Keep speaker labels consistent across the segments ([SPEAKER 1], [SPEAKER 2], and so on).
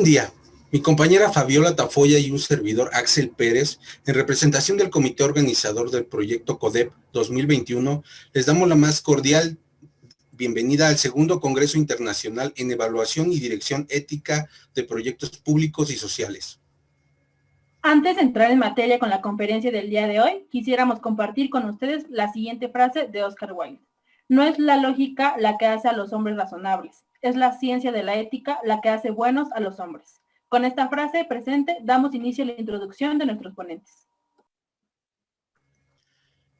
[SPEAKER 1] buen día. Mi compañera Fabiola Tafoya y un servidor Axel Pérez, en representación del comité organizador del proyecto CODEP 2021, les damos la más cordial bienvenida al segundo Congreso Internacional en Evaluación y Dirección Ética de Proyectos Públicos y Sociales.
[SPEAKER 2] Antes de entrar en materia con la conferencia del día de hoy, quisiéramos compartir con ustedes la siguiente frase de Oscar Wilde. No es la lógica la que hace a los hombres razonables, es la ciencia de la ética la que hace buenos a los hombres. Con esta frase presente, damos inicio a la introducción de nuestros ponentes.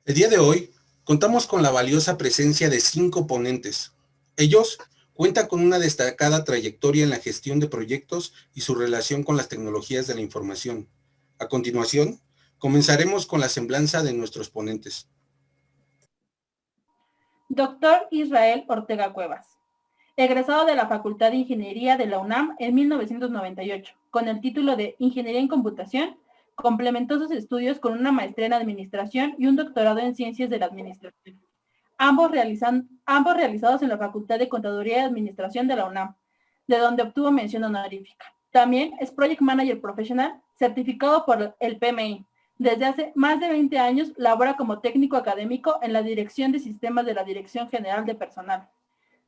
[SPEAKER 1] El día de hoy, contamos con la valiosa presencia de 5 ponentes. Ellos cuentan con una destacada trayectoria en la gestión de proyectos y su relación con las tecnologías de la información. A continuación, comenzaremos con la semblanza de nuestros ponentes.
[SPEAKER 2] Doctor Israel Ortega Cuevas, egresado de la Facultad de Ingeniería de la UNAM en 1998, con el título de Ingeniería en Computación, complementó sus estudios con una maestría en Administración y un doctorado en Ciencias de la Administración, ambos realizados en la Facultad de Contaduría y Administración de la UNAM, de donde obtuvo mención honorífica. También es Project Manager Professional, certificado por el PMI. Desde hace más de 20 años labora como técnico académico en la Dirección de Sistemas de la Dirección General de Personal,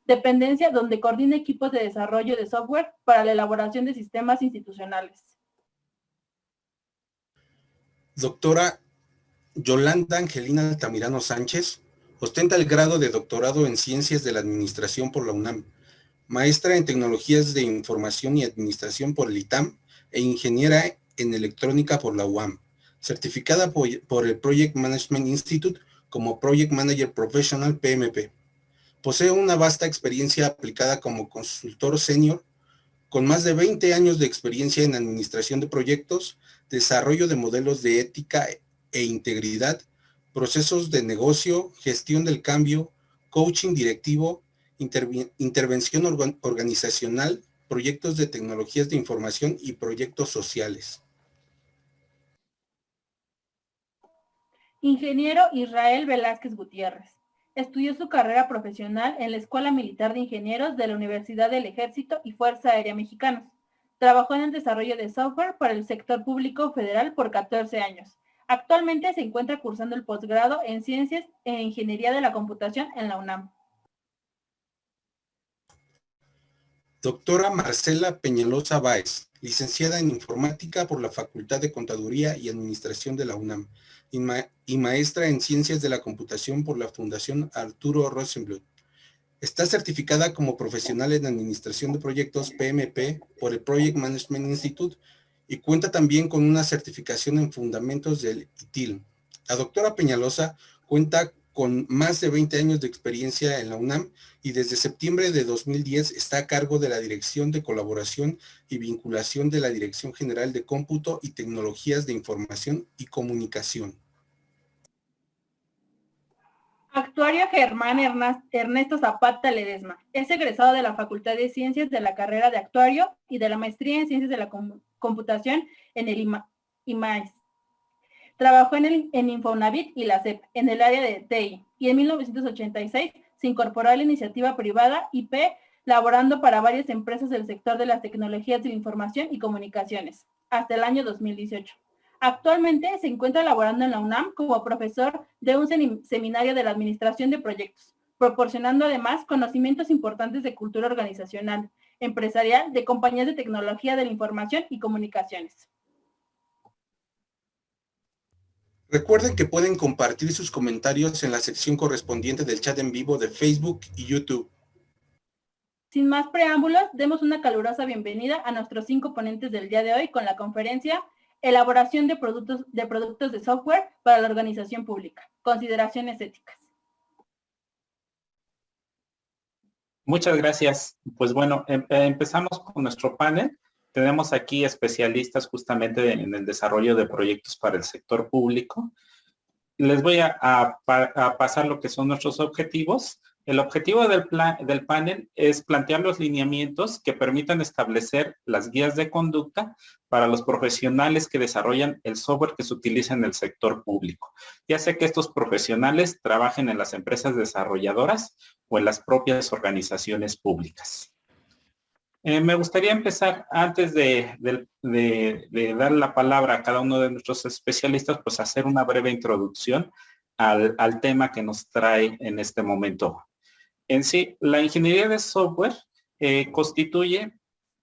[SPEAKER 2] dependencia donde coordina equipos de desarrollo de software para la elaboración de sistemas institucionales.
[SPEAKER 1] Doctora Yolanda Angelina Altamirano Sánchez ostenta el grado de doctorado en Ciencias de la Administración por la UNAM, maestra en Tecnologías de Información y Administración por el ITAM e ingeniera en Electrónica por la UAM, certificada por el Project Management Institute como Project Manager Professional PMP. Posee una vasta experiencia aplicada como consultor senior, con más de 20 años de experiencia en administración de proyectos, desarrollo de modelos de ética e integridad, procesos de negocio, gestión del cambio, coaching directivo, intervención organizacional, proyectos de tecnologías de información y proyectos sociales.
[SPEAKER 2] Ingeniero Israel Velázquez Gutiérrez. Estudió su carrera profesional en la Escuela Militar de Ingenieros de la Universidad del Ejército y Fuerza Aérea Mexicanos. Trabajó en el desarrollo de software para el sector público federal por 14 años. Actualmente se encuentra cursando el posgrado en Ciencias e Ingeniería de la Computación en la UNAM.
[SPEAKER 1] Doctora Marcela Peñalosa Báez, licenciada en Informática por la Facultad de Contaduría y Administración de la UNAM y maestra en Ciencias de la Computación por la Fundación Arturo Rosenbluth. Está certificada como profesional en Administración de Proyectos PMP por el Project Management Institute y cuenta también con una certificación en Fundamentos del ITIL. La doctora Peñalosa cuenta con más de 20 años de experiencia en la UNAM y desde septiembre de 2010 está a cargo de la Dirección de Colaboración y Vinculación de la Dirección General de Cómputo y Tecnologías de Información y Comunicación.
[SPEAKER 2] Actuario Germán Ernesto Zapata Ledesma. Es egresado de la Facultad de Ciencias de la carrera de Actuario y de la Maestría en Ciencias de la Computación en el IMAIS. Trabajó en Infonavit y la SEP, en el área de TI, y en 1986 se incorporó a la iniciativa privada IP, laborando para varias empresas del sector de las tecnologías de la información y comunicaciones, hasta el año 2018. Actualmente se encuentra laborando en la UNAM como profesor de un seminario de la administración de proyectos, proporcionando además conocimientos importantes de cultura organizacional, empresarial, de compañías de tecnología de la información y comunicaciones.
[SPEAKER 1] Recuerden que pueden compartir sus comentarios en la sección correspondiente del chat en vivo de Facebook y YouTube.
[SPEAKER 2] Sin más preámbulos, demos una calurosa bienvenida a nuestros 5 ponentes del día de hoy con la conferencia Elaboración de productos de software para la organización pública. Consideraciones éticas.
[SPEAKER 3] Muchas gracias. Pues bueno, empezamos con nuestro panel. Tenemos aquí especialistas justamente en el desarrollo de proyectos para el sector público. Les voy a pasar lo que son nuestros objetivos. El objetivo del panel es plantear los lineamientos que permitan establecer las guías de conducta para los profesionales que desarrollan el software que se utiliza en el sector público. Ya sea que estos profesionales trabajen en las empresas desarrolladoras o en las propias organizaciones públicas. Me gustaría empezar, antes de dar la palabra a cada uno de nuestros especialistas, pues hacer una breve introducción al tema que nos trae en este momento. En sí, la ingeniería de software constituye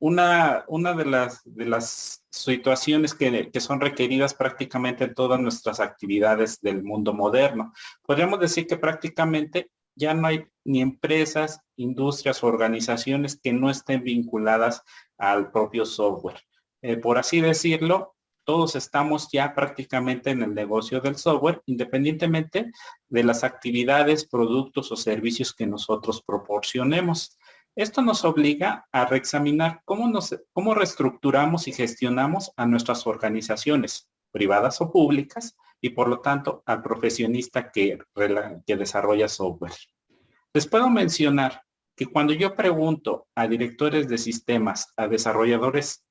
[SPEAKER 3] una de las situaciones que son requeridas prácticamente en todas nuestras actividades del mundo moderno. Podríamos decir que prácticamente ya no hay ni empresas, industrias o organizaciones que no estén vinculadas al propio software. Por así decirlo, todos estamos ya prácticamente en el negocio del software, independientemente de las actividades, productos o servicios que nosotros proporcionemos. Esto nos obliga a reexaminar cómo reestructuramos y gestionamos a nuestras organizaciones, privadas o públicas, y por lo tanto al profesionista que desarrolla software. Les puedo mencionar que cuando yo pregunto a directores de sistemas, a desarrolladores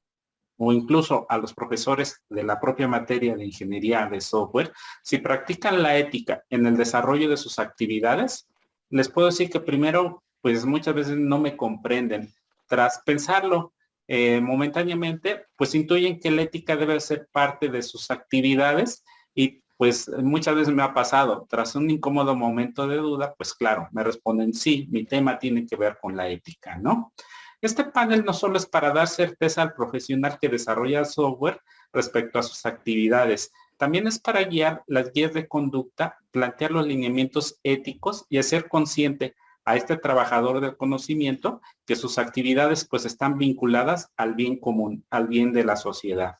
[SPEAKER 3] o incluso a los profesores de la propia materia de ingeniería de software, si practican la ética en el desarrollo de sus actividades, les puedo decir que primero, pues muchas veces no me comprenden. Tras pensarlo momentáneamente, pues intuyen que la ética debe ser parte de sus actividades y pues muchas veces me ha pasado, tras un incómodo momento de duda, pues claro, me responden sí, mi tema tiene que ver con la ética, ¿no? Este panel no solo es para dar certeza al profesional que desarrolla software respecto a sus actividades, también es para guiar las guías de conducta, plantear los lineamientos éticos y hacer consciente a este trabajador del conocimiento que sus actividades pues están vinculadas al bien común, al bien de la sociedad.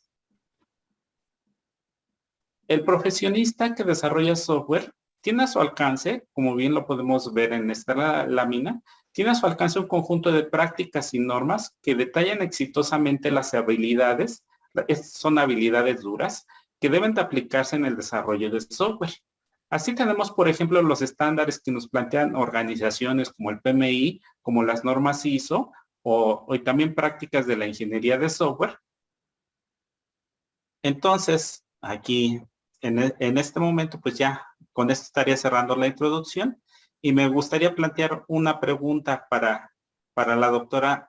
[SPEAKER 3] El profesionista que desarrolla software tiene a su alcance, como bien lo podemos ver en esta lámina, tiene a su alcance un conjunto de prácticas y normas que detallan exitosamente las habilidades, son habilidades duras, que deben de aplicarse en el desarrollo de software. Así tenemos, por ejemplo, los estándares que nos plantean organizaciones como el PMI, como las normas ISO, o también prácticas de la ingeniería de software. Entonces, aquí, en este momento, pues ya con esto estaría cerrando la introducción y me gustaría plantear una pregunta para la doctora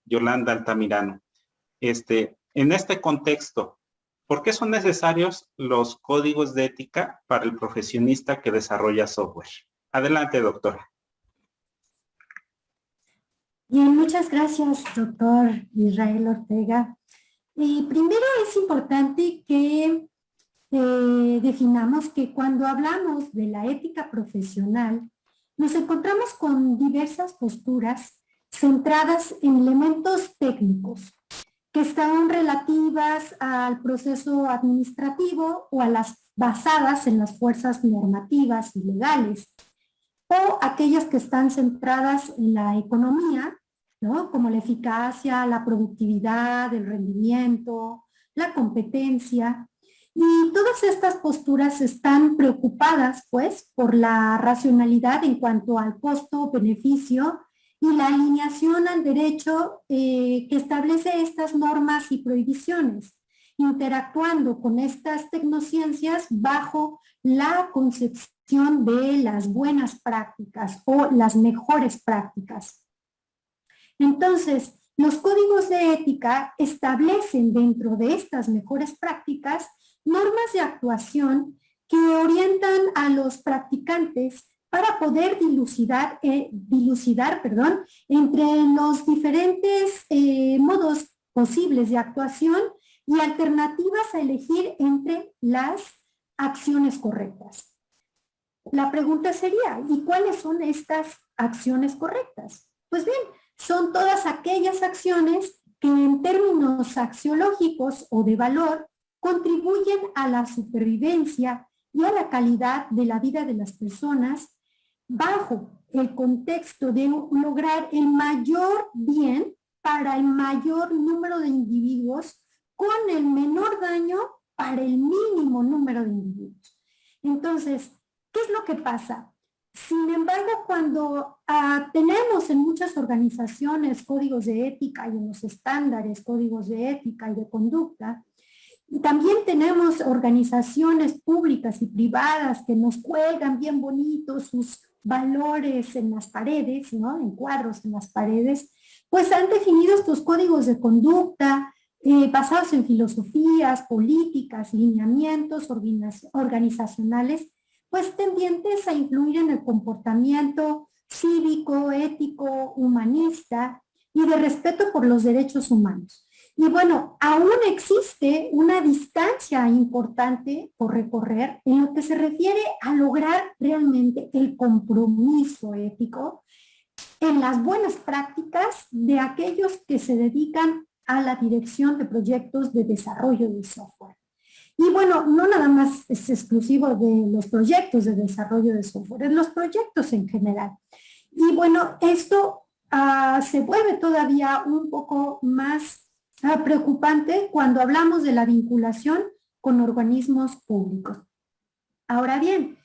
[SPEAKER 3] Yolanda Altamirano. En este contexto, ¿por qué son necesarios los códigos de ética para el profesionista que desarrolla software? Adelante, doctora.
[SPEAKER 4] Bien, muchas gracias, doctor Israel Ortega. Primero es importante que definamos que cuando hablamos de la ética profesional, nos encontramos con diversas posturas centradas en elementos técnicos que están relativas al proceso administrativo o a las basadas en las fuerzas normativas y legales, o aquellas que están centradas en la economía, ¿no? Como la eficacia, la productividad, el rendimiento, la competencia. Y todas estas posturas están preocupadas, pues, por la racionalidad en cuanto al costo-beneficio y la alineación al derecho que establece estas normas y prohibiciones, interactuando con estas tecnociencias bajo la concepción de las buenas prácticas o las mejores prácticas. Entonces, los códigos de ética establecen dentro de estas mejores prácticas normas de actuación que orientan a los practicantes para poder dilucidar entre los diferentes modos posibles de actuación y alternativas a elegir entre las acciones correctas. La pregunta sería, ¿y cuáles son estas acciones correctas? Pues bien, son todas aquellas acciones que en términos axiológicos o de valor contribuyen a la supervivencia y a la calidad de la vida de las personas bajo el contexto de lograr el mayor bien para el mayor número de individuos con el menor daño para el mínimo número de individuos. Entonces, ¿qué es lo que pasa? Sin embargo, cuando tenemos en muchas organizaciones códigos de ética y en los estándares códigos de ética y de conducta, y también tenemos organizaciones públicas y privadas que nos cuelgan bien bonitos sus valores en las paredes, ¿no? En cuadros en las paredes, pues han definido estos códigos de conducta basados en filosofías, políticas, lineamientos organizacionales, pues tendientes a influir en el comportamiento cívico, ético, humanista y de respeto por los derechos humanos. Y bueno, aún existe una distancia importante por recorrer en lo que se refiere a lograr realmente el compromiso ético en las buenas prácticas de aquellos que se dedican a la dirección de proyectos de desarrollo de software. Y bueno, no nada más es exclusivo de los proyectos de desarrollo de software, es los proyectos en general. Y bueno, esto se vuelve todavía un poco más preocupante cuando hablamos de la vinculación con organismos públicos. Ahora bien,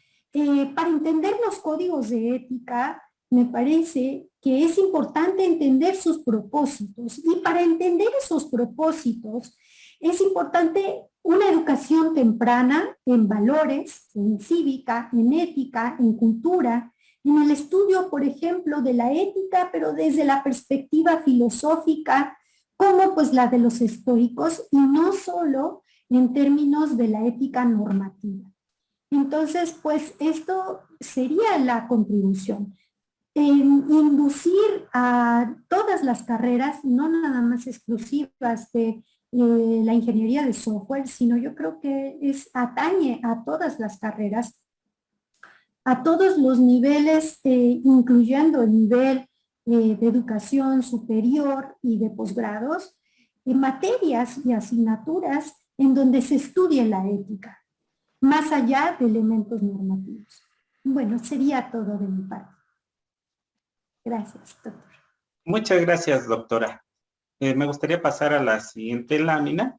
[SPEAKER 4] para entender los códigos de ética, me parece que es importante entender sus propósitos, y para entender esos propósitos es importante una educación temprana en valores, en cívica, en ética, en cultura, en el estudio, por ejemplo, de la ética, pero desde la perspectiva filosófica, como pues la de los estoicos, y no solo en términos de la ética normativa. Entonces, pues esto sería la contribución. Inducir a todas las carreras, no nada más exclusivas de la ingeniería de software, sino yo creo que atañe a todas las carreras, a todos los niveles, incluyendo el nivel de educación superior y de posgrados, materias y asignaturas en donde se estudie la ética, más allá de elementos normativos. Bueno, sería todo de mi parte. Gracias, doctor.
[SPEAKER 3] Muchas gracias, doctora. Me gustaría pasar a la siguiente lámina.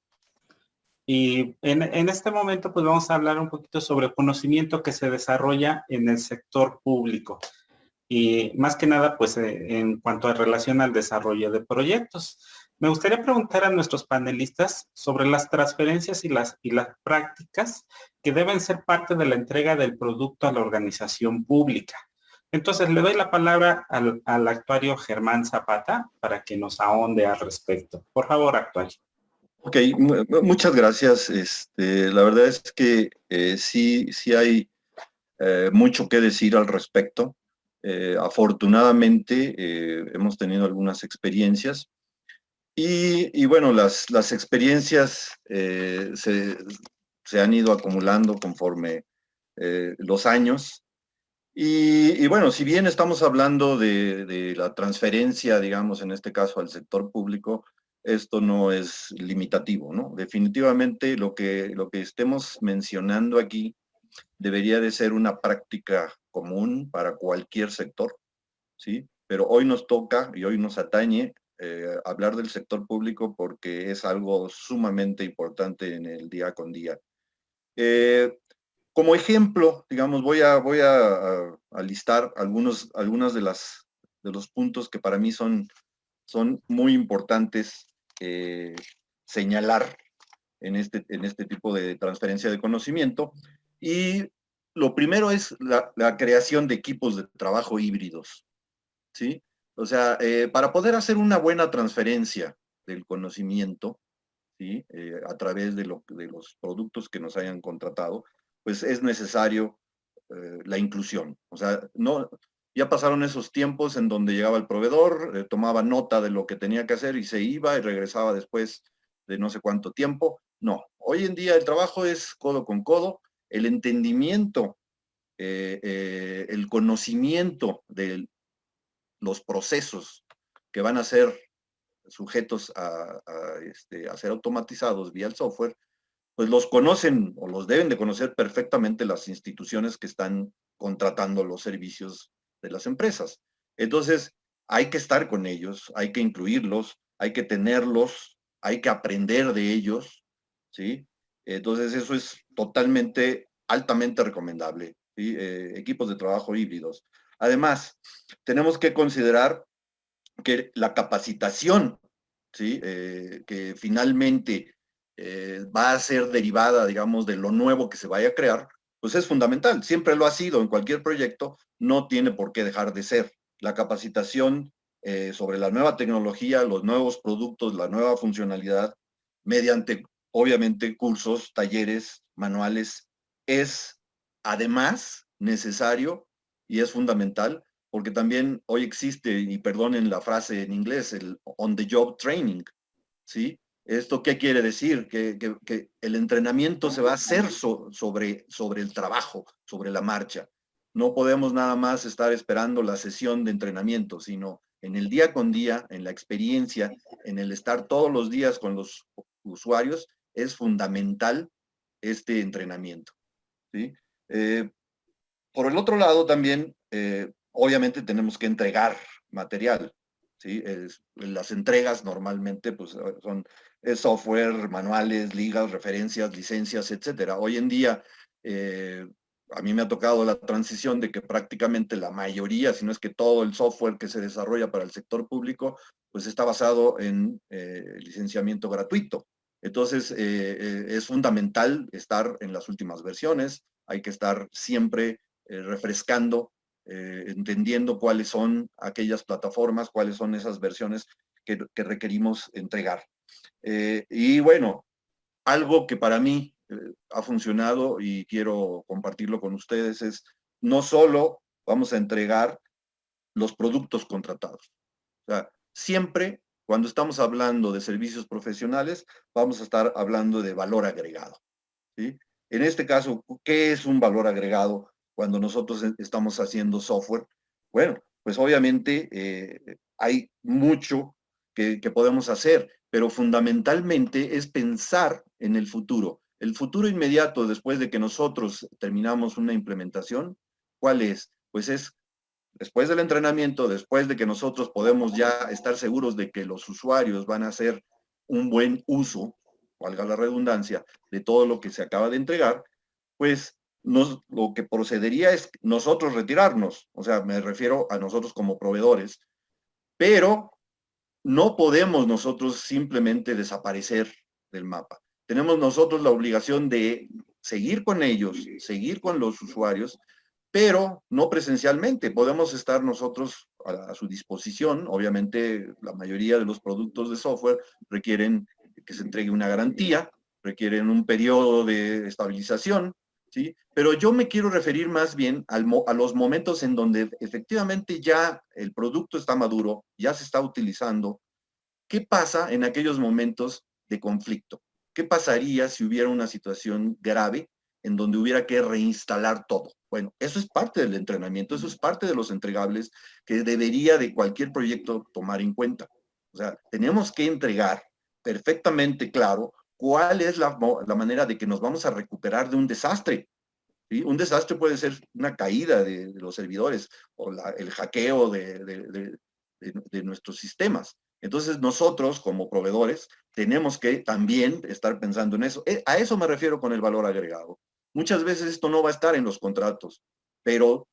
[SPEAKER 3] Y en este momento pues vamos a hablar un poquito sobre el conocimiento que se desarrolla en el sector público. Y más que nada pues en cuanto a relación al desarrollo de proyectos. Me gustaría preguntar a nuestros panelistas sobre las transferencias y las prácticas que deben ser parte de la entrega del producto a la organización pública. Entonces, le doy la palabra al actuario Germán Zapata para que nos ahonde al respecto. Por favor, actuario.
[SPEAKER 5] Ok, muchas gracias. La verdad es que sí hay mucho que decir al respecto. Afortunadamente, hemos tenido algunas experiencias. Y bueno, las experiencias se han ido acumulando conforme los años. Y bueno, si bien estamos hablando de la transferencia, digamos, en este caso al sector público, esto no es limitativo, ¿no? Definitivamente lo que estemos mencionando aquí debería de ser una práctica común para cualquier sector, ¿sí? Pero hoy nos toca y hoy nos atañe hablar del sector público porque es algo sumamente importante en el día con día. Como ejemplo, digamos, voy a listar algunos de los puntos que para mí son muy importantes señalar en este tipo de transferencia de conocimiento. Y lo primero es la creación de equipos de trabajo híbridos, ¿sí? O sea, para poder hacer una buena transferencia del conocimiento, ¿sí? A través de los productos que nos hayan contratado, pues es necesario la inclusión. O sea, ya pasaron esos tiempos en donde llegaba el proveedor, tomaba nota de lo que tenía que hacer y se iba y regresaba después de no sé cuánto tiempo. No, hoy en día el trabajo es codo con codo, el entendimiento, el conocimiento de los procesos que van a ser sujetos a ser automatizados vía el software, pues los conocen o los deben de conocer perfectamente las instituciones que están contratando los servicios de las empresas. Entonces, hay que estar con ellos, hay que incluirlos, hay que tenerlos, hay que aprender de ellos, ¿sí? Entonces, eso es altamente recomendable, ¿sí? Equipos de trabajo híbridos. Además, tenemos que considerar que la capacitación, ¿sí? Que finalmente va a ser derivada, digamos, de lo nuevo que se vaya a crear, pues es fundamental. Siempre lo ha sido en cualquier proyecto, no tiene por qué dejar de ser. La capacitación sobre la nueva tecnología, los nuevos productos, la nueva funcionalidad, mediante, obviamente, cursos, talleres, manuales, es además necesario y es fundamental, porque también hoy existe, y perdonen la frase en inglés, el on-the-job training, ¿sí? ¿Esto qué quiere decir? Que el entrenamiento se va a hacer sobre el trabajo, sobre la marcha. No podemos nada más estar esperando la sesión de entrenamiento, sino en el día con día, en la experiencia, en el estar todos los días con los usuarios, es fundamental este entrenamiento, ¿sí? Por el otro lado también, obviamente tenemos que entregar material, ¿sí? Las entregas normalmente pues, son software, manuales, ligas, referencias, licencias, etcétera. Hoy en día, a mí me ha tocado la transición de que prácticamente la mayoría, si no es que todo el software que se desarrolla para el sector público, pues está basado en licenciamiento gratuito. Entonces, es fundamental estar en las últimas versiones, hay que estar siempre refrescando, entendiendo cuáles son aquellas plataformas, cuáles son esas versiones que requerimos entregar. Y bueno, algo que para mí ha funcionado y quiero compartirlo con ustedes es no solo vamos a entregar los productos contratados. O sea, siempre cuando estamos hablando de servicios profesionales, vamos a estar hablando de valor agregado, ¿sí? En este caso, ¿qué es un valor agregado cuando nosotros estamos haciendo software? Bueno, pues obviamente hay mucho que podemos hacer, pero fundamentalmente es pensar en el futuro. El futuro inmediato después de que nosotros terminamos una implementación, ¿cuál es? Pues es después del entrenamiento, después de que nosotros podemos ya estar seguros de que los usuarios van a hacer un buen uso, valga la redundancia, de todo lo que se acaba de entregar, pues lo que procedería es nosotros retirarnos, o sea, me refiero a nosotros como proveedores, pero no podemos nosotros simplemente desaparecer del mapa. Tenemos nosotros la obligación de seguir con ellos, seguir con los usuarios, pero no presencialmente. Podemos estar nosotros a su disposición. Obviamente, la mayoría de los productos de software requieren que se entregue una garantía, requieren un periodo de estabilización, ¿sí? Pero yo me quiero referir más bien a los momentos en donde efectivamente ya el producto está maduro, ya se está utilizando. ¿Qué pasa en aquellos momentos de conflicto? ¿Qué pasaría si hubiera una situación grave en donde hubiera que reinstalar todo? Bueno, eso es parte del entrenamiento, eso es parte de los entregables que debería de cualquier proyecto tomar en cuenta. O sea, tenemos que entregar perfectamente claro cuál es la manera de que nos vamos a recuperar de un desastre. ¿Sí? Un desastre puede ser una caída de los servidores o el hackeo de nuestros sistemas. Entonces nosotros como proveedores tenemos que también estar pensando en eso. A eso me refiero con el valor agregado. Muchas veces esto no va a estar en los contratos, pero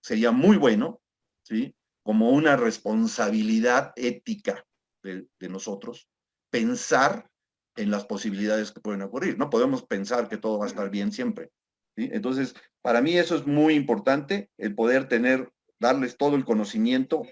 [SPEAKER 5] sería muy bueno, ¿sí? Como una responsabilidad ética de nosotros, pensar en las posibilidades que pueden ocurrir. No podemos pensar que todo va a estar bien siempre, ¿sí? Entonces, para mí eso es muy importante, el poder darles todo el conocimiento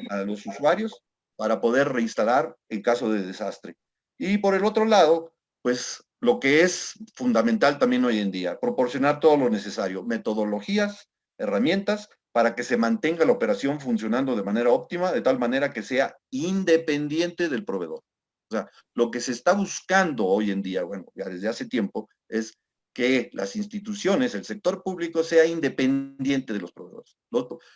[SPEAKER 5] a los usuarios para poder reinstalar en caso de desastre. Y por el otro lado, pues lo que es fundamental también hoy en día, proporcionar todo lo necesario, metodologías, herramientas, para que se mantenga la operación funcionando de manera óptima, de tal manera que sea independiente del proveedor. O sea, lo que se está buscando hoy en día, bueno, ya desde hace tiempo, es que las instituciones, el sector público, sea independiente de los proveedores.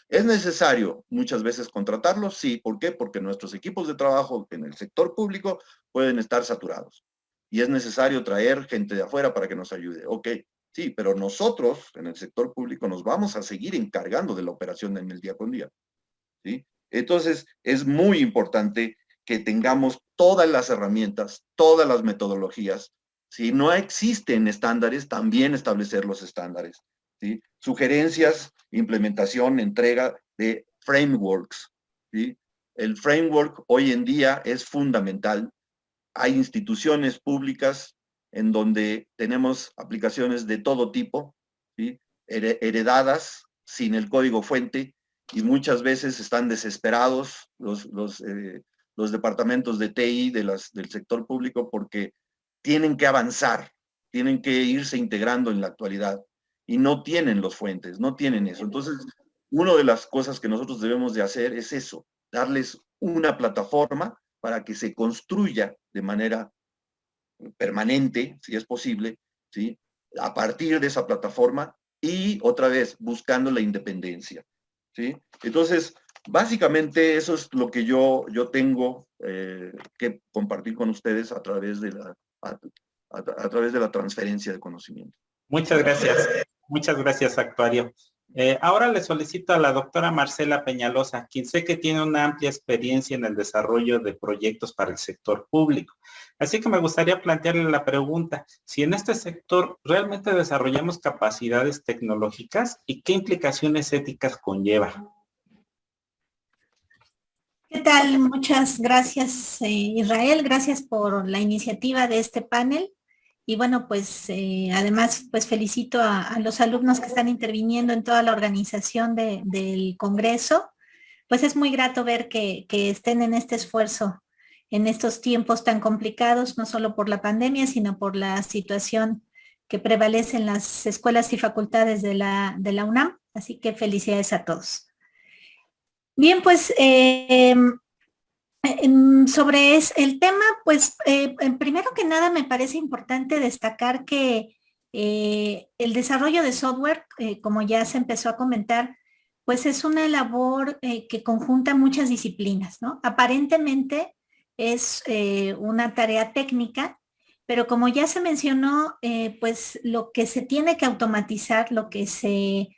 [SPEAKER 5] ¿Es necesario muchas veces contratarlos? Sí. ¿Por qué? Porque nuestros equipos de trabajo en el sector público pueden estar saturados. Y es necesario traer gente de afuera para que nos ayude. Ok, sí, pero nosotros en el sector público nos vamos a seguir encargando de la operación en el día con día, ¿sí? Entonces, es muy importante que tengamos todas las herramientas, todas las metodologías. Si no existen estándares, también establecer los estándares, ¿sí? Sugerencias, implementación, entrega de frameworks, ¿sí? El framework hoy en día es fundamental. Hay instituciones públicas en donde tenemos aplicaciones de todo tipo, ¿sí? Heredadas sin el código fuente, y muchas veces están desesperados los departamentos de TI del sector público porque tienen que avanzar, tienen que irse integrando en la actualidad y no tienen los fuentes, no tienen eso. Entonces, una de las cosas que nosotros debemos de hacer es eso, darles una plataforma para que se construya de manera permanente, si es posible, ¿sí? A partir de esa plataforma y otra vez buscando la independencia, ¿sí? Entonces, básicamente eso es lo que yo tengo que compartir con ustedes a través de a través de la transferencia de conocimiento.
[SPEAKER 3] Muchas gracias, actuario. Ahora le solicito a la doctora Marcela Peñalosa, quien sé que tiene una amplia experiencia en el desarrollo de proyectos para el sector público. Así que me gustaría plantearle la pregunta, si en este sector realmente desarrollamos capacidades tecnológicas y qué implicaciones éticas conlleva.
[SPEAKER 6] ¿Qué tal? Muchas gracias, Israel. Gracias por la iniciativa de este panel. Y bueno, pues además, pues felicito a los alumnos que están interviniendo en toda la organización del Congreso. Pues es muy grato ver que estén en este esfuerzo en estos tiempos tan complicados, no solo por la pandemia, sino por la situación que prevalece en las escuelas y facultades de la UNAM. Así que felicidades a todos. Bien, pues sobre el tema, pues primero que nada me parece importante destacar que el desarrollo de software, como ya se empezó a comentar, pues es una labor que conjunta muchas disciplinas, ¿no? Aparentemente es una tarea técnica, pero como ya se mencionó, pues lo que se tiene que automatizar, lo que se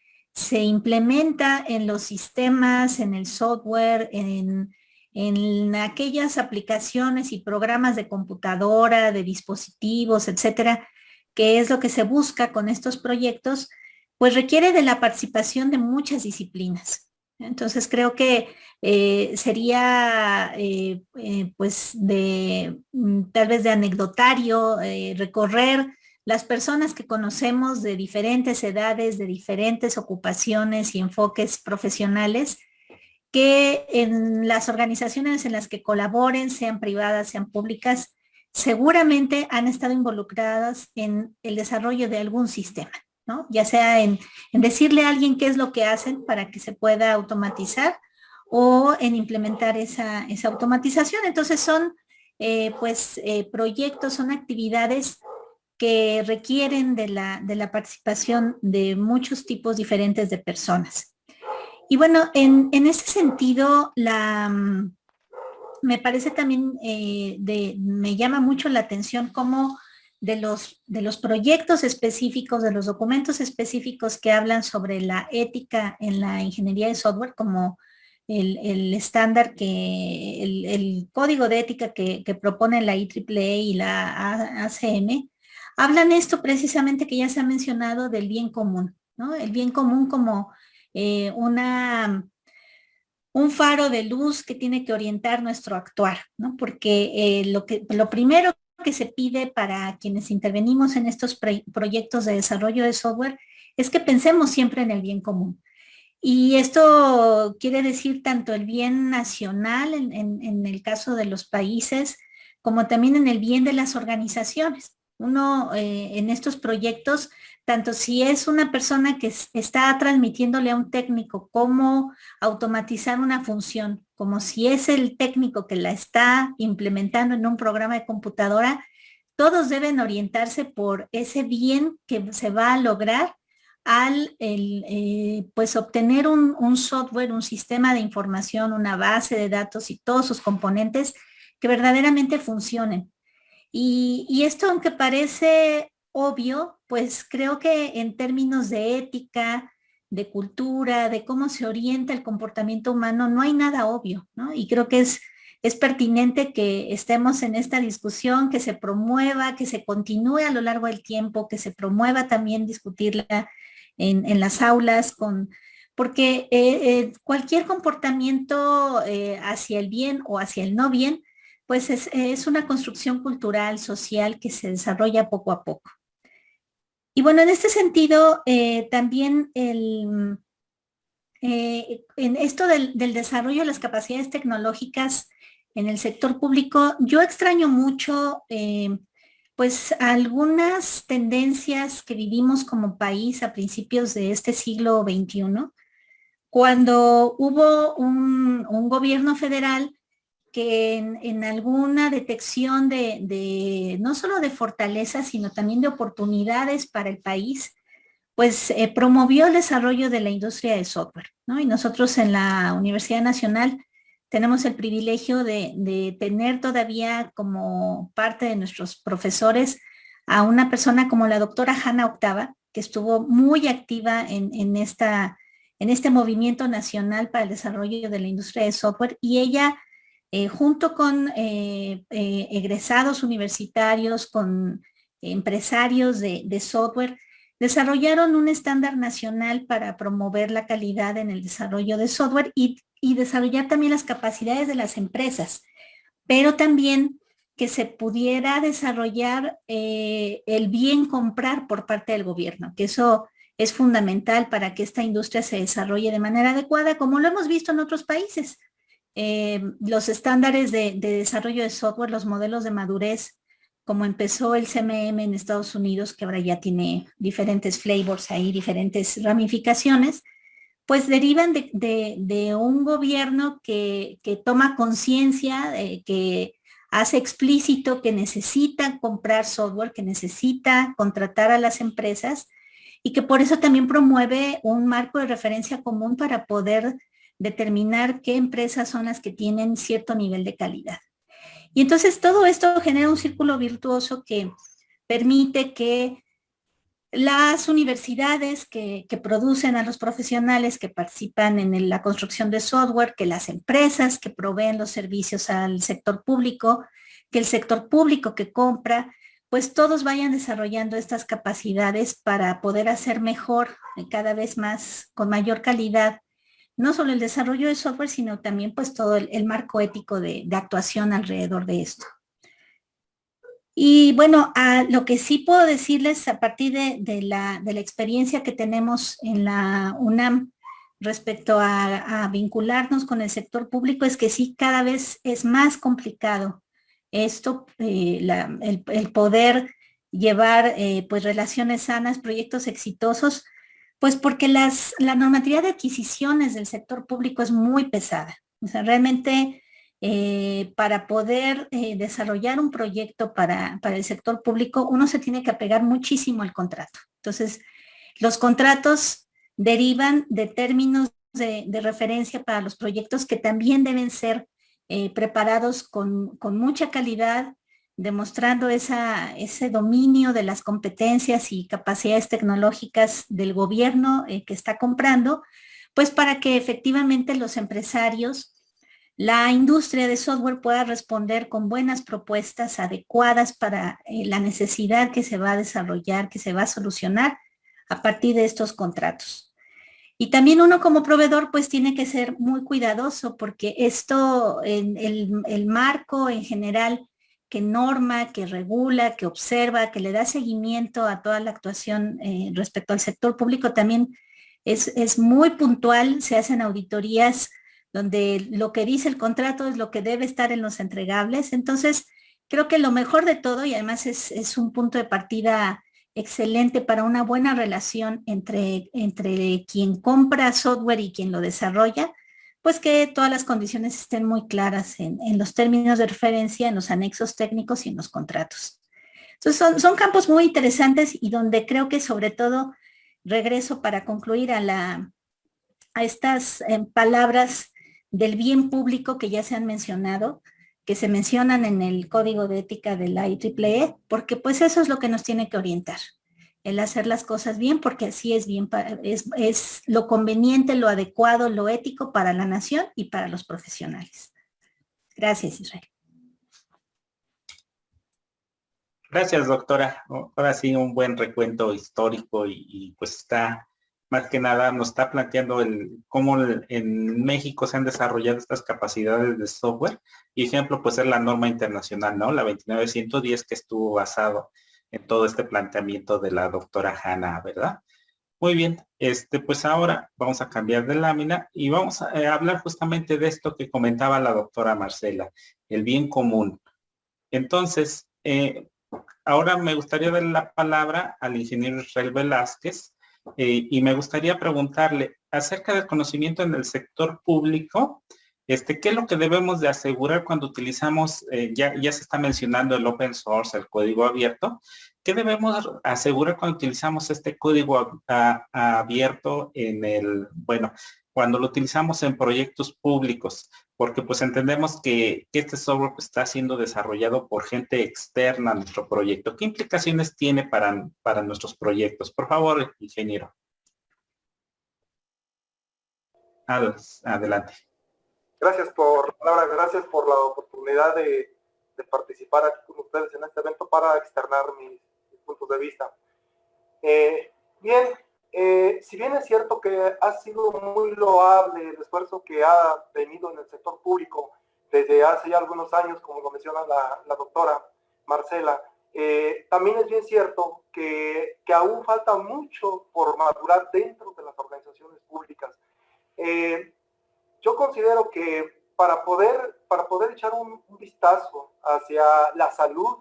[SPEAKER 6] implementa en los sistemas, en el software, en aquellas aplicaciones y programas de computadora, de dispositivos, etcétera, que es lo que se busca con estos proyectos, pues requiere de la participación de muchas disciplinas. Entonces creo que sería pues tal vez de anecdotario recorrer las personas que conocemos de diferentes edades, de diferentes ocupaciones y enfoques profesionales, que en las organizaciones en las que colaboren, sean privadas, sean públicas, seguramente han estado involucradas en el desarrollo de algún sistema, ¿no? Ya sea en decirle a alguien qué es lo que hacen para que se pueda automatizar o en implementar esa automatización. Entonces son proyectos, son actividades que requieren de la participación de muchos tipos diferentes de personas. Y bueno, en ese sentido, me parece también, me llama mucho la atención cómo de los proyectos específicos, de los documentos específicos que hablan sobre la ética en la ingeniería de software, como el estándar el código de ética que propone la IEEE y la ACM, hablan esto precisamente que ya se ha mencionado del bien común, ¿no? El bien común como un faro de luz que tiene que orientar nuestro actuar, ¿no? Porque lo primero que se pide para quienes intervenimos en estos proyectos de desarrollo de software es que pensemos siempre en el bien común. Y esto quiere decir tanto el bien nacional en el caso de los países, como también en el bien de las organizaciones. Uno en estos proyectos, tanto si es una persona que está transmitiéndole a un técnico cómo automatizar una función, como si es el técnico que la está implementando en un programa de computadora, todos deben orientarse por ese bien que se va a lograr al pues obtener un software, un sistema de información, una base de datos y todos sus componentes que verdaderamente funcionen. Y esto, aunque parece obvio, pues creo que en términos de ética, de cultura, de cómo se orienta el comportamiento humano, no hay nada obvio, ¿no? Y creo que es pertinente que estemos en esta discusión, que se promueva, que se continúe a lo largo del tiempo, que se promueva también discutirla en las aulas, porque cualquier comportamiento hacia el bien o hacia el no bien, pues es una construcción cultural, social, que se desarrolla poco a poco. Y bueno, en este sentido, también en esto del desarrollo de las capacidades tecnológicas en el sector público, yo extraño mucho pues algunas tendencias que vivimos como país a principios de este siglo XXI, cuando hubo un gobierno federal que en alguna detección de no solo de fortalezas, sino también de oportunidades para el país, pues promovió el desarrollo de la industria de software, ¿no? Y nosotros en la Universidad Nacional tenemos el privilegio de tener todavía como parte de nuestros profesores a una persona como la doctora Hanna Octava, que estuvo muy activa en este movimiento nacional para el desarrollo de la industria de software, y ella, junto con egresados universitarios, con empresarios de software, desarrollaron un estándar nacional para promover la calidad en el desarrollo de software y desarrollar también las capacidades de las empresas, pero también que se pudiera desarrollar el bien comprar por parte del gobierno, que eso es fundamental para que esta industria se desarrolle de manera adecuada, como lo hemos visto en otros países. Los estándares de desarrollo de software, los modelos de madurez, como empezó el CMM en Estados Unidos, que ahora ya tiene diferentes flavors ahí, diferentes ramificaciones, pues derivan de un gobierno que toma conciencia, que hace explícito que necesita comprar software, que necesita contratar a las empresas, y que por eso también promueve un marco de referencia común para poder determinar qué empresas son las que tienen cierto nivel de calidad. Y entonces todo esto genera un círculo virtuoso que permite que las universidades que producen a los profesionales que participan en la construcción de software, que las empresas que proveen los servicios al sector público, que el sector público que compra, pues todos vayan desarrollando estas capacidades para poder hacer mejor, cada vez más, con mayor calidad, no solo el desarrollo de software, sino también pues todo el marco ético de actuación alrededor de esto. Y bueno, lo que sí puedo decirles a partir de la experiencia que tenemos en la UNAM respecto a vincularnos con el sector público es que sí, cada vez es más complicado esto, el poder llevar pues relaciones sanas, proyectos exitosos, pues porque la normatividad de adquisiciones del sector público es muy pesada. O sea, realmente para poder desarrollar un proyecto para el sector público, uno se tiene que apegar muchísimo al contrato. Entonces, los contratos derivan de términos de referencia para los proyectos que también deben ser preparados con mucha calidad, demostrando ese dominio de las competencias y capacidades tecnológicas del gobierno que está comprando, pues para que efectivamente los empresarios, la industria de software pueda responder con buenas propuestas adecuadas para la necesidad que se va a desarrollar, que se va a solucionar a partir de estos contratos. Y también uno como proveedor pues tiene que ser muy cuidadoso porque esto, el marco en general que norma, que regula, que observa, que le da seguimiento a toda la actuación respecto al sector público también es muy puntual, se hacen auditorías donde lo que dice el contrato es lo que debe estar en los entregables. Entonces, creo que lo mejor de todo, y además es un punto de partida excelente para una buena relación entre quien compra software y quien lo desarrolla, pues que todas las condiciones estén muy claras en los términos de referencia, en los anexos técnicos y en los contratos. Entonces, son campos muy interesantes y donde creo que sobre todo, regreso para concluir a estas palabras del bien público que ya se han mencionado, que se mencionan en el Código de Ética de la IEEE, porque pues eso es lo que nos tiene que orientar, el hacer las cosas bien, porque así es bien, es lo conveniente, lo adecuado, lo ético para la nación y para los profesionales. Gracias, Israel.
[SPEAKER 3] Gracias, doctora. Ahora sí, un buen recuento histórico y pues está, más que nada, nos está planteando cómo en México se han desarrollado estas capacidades de software. Y ejemplo, pues es la norma internacional, ¿no? La 29110 que estuvo basado en todo este planteamiento de la doctora Hanna, ¿verdad? Muy bien, pues ahora vamos a cambiar de lámina y vamos a hablar justamente de esto que comentaba la doctora Marcela, el bien común. Entonces, ahora me gustaría darle la palabra al ingeniero Israel Velázquez y me gustaría preguntarle acerca del conocimiento en el sector público, ¿qué es lo que debemos de asegurar cuando utilizamos, ya se está mencionando el open source, el código abierto? ¿Qué debemos asegurar cuando utilizamos este código abierto cuando lo utilizamos en proyectos públicos? Porque pues entendemos que este software está siendo desarrollado por gente externa a nuestro proyecto. ¿Qué implicaciones tiene para nuestros proyectos? Por favor, ingeniero. Adelante.
[SPEAKER 7] Gracias por la palabra, gracias por la oportunidad de participar aquí con ustedes en este evento para externar mis puntos de vista. Si bien es cierto que ha sido muy loable el esfuerzo que ha venido en el sector público desde hace ya algunos años, como lo menciona la doctora Marcela, también es bien cierto que aún falta mucho por madurar dentro de las organizaciones públicas. Yo considero que para poder echar un vistazo hacia la salud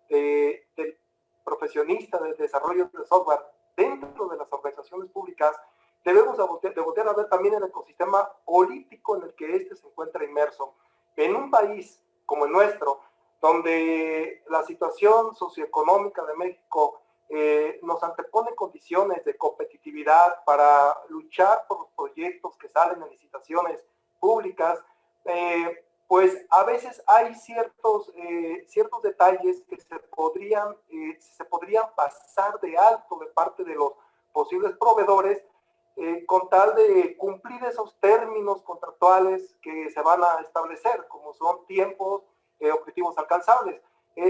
[SPEAKER 7] del profesionista del desarrollo de software dentro de las organizaciones públicas, debemos de voltear a ver también el ecosistema político en el que éste se encuentra inmerso. En un país como el nuestro, donde la situación socioeconómica de México nos antepone condiciones de competitividad para luchar por los proyectos que salen en licitaciones públicas, pues a veces hay ciertos detalles que se podrían pasar de alto de parte de los posibles proveedores con tal de cumplir esos términos contractuales que se van a establecer, como son tiempos, objetivos alcanzables.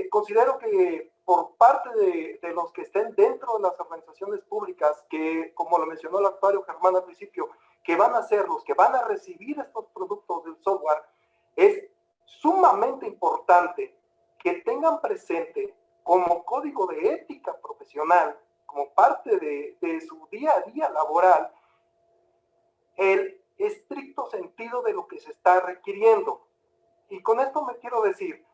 [SPEAKER 7] Considero que por parte de los que estén dentro de las organizaciones públicas, que como lo mencionó el actuario Germán al principio, que van a ser los que van a recibir estos productos del software, es sumamente importante que tengan presente como código de ética profesional, como parte de su día a día laboral, el estricto sentido de lo que se está requiriendo. Y con esto me quiero decir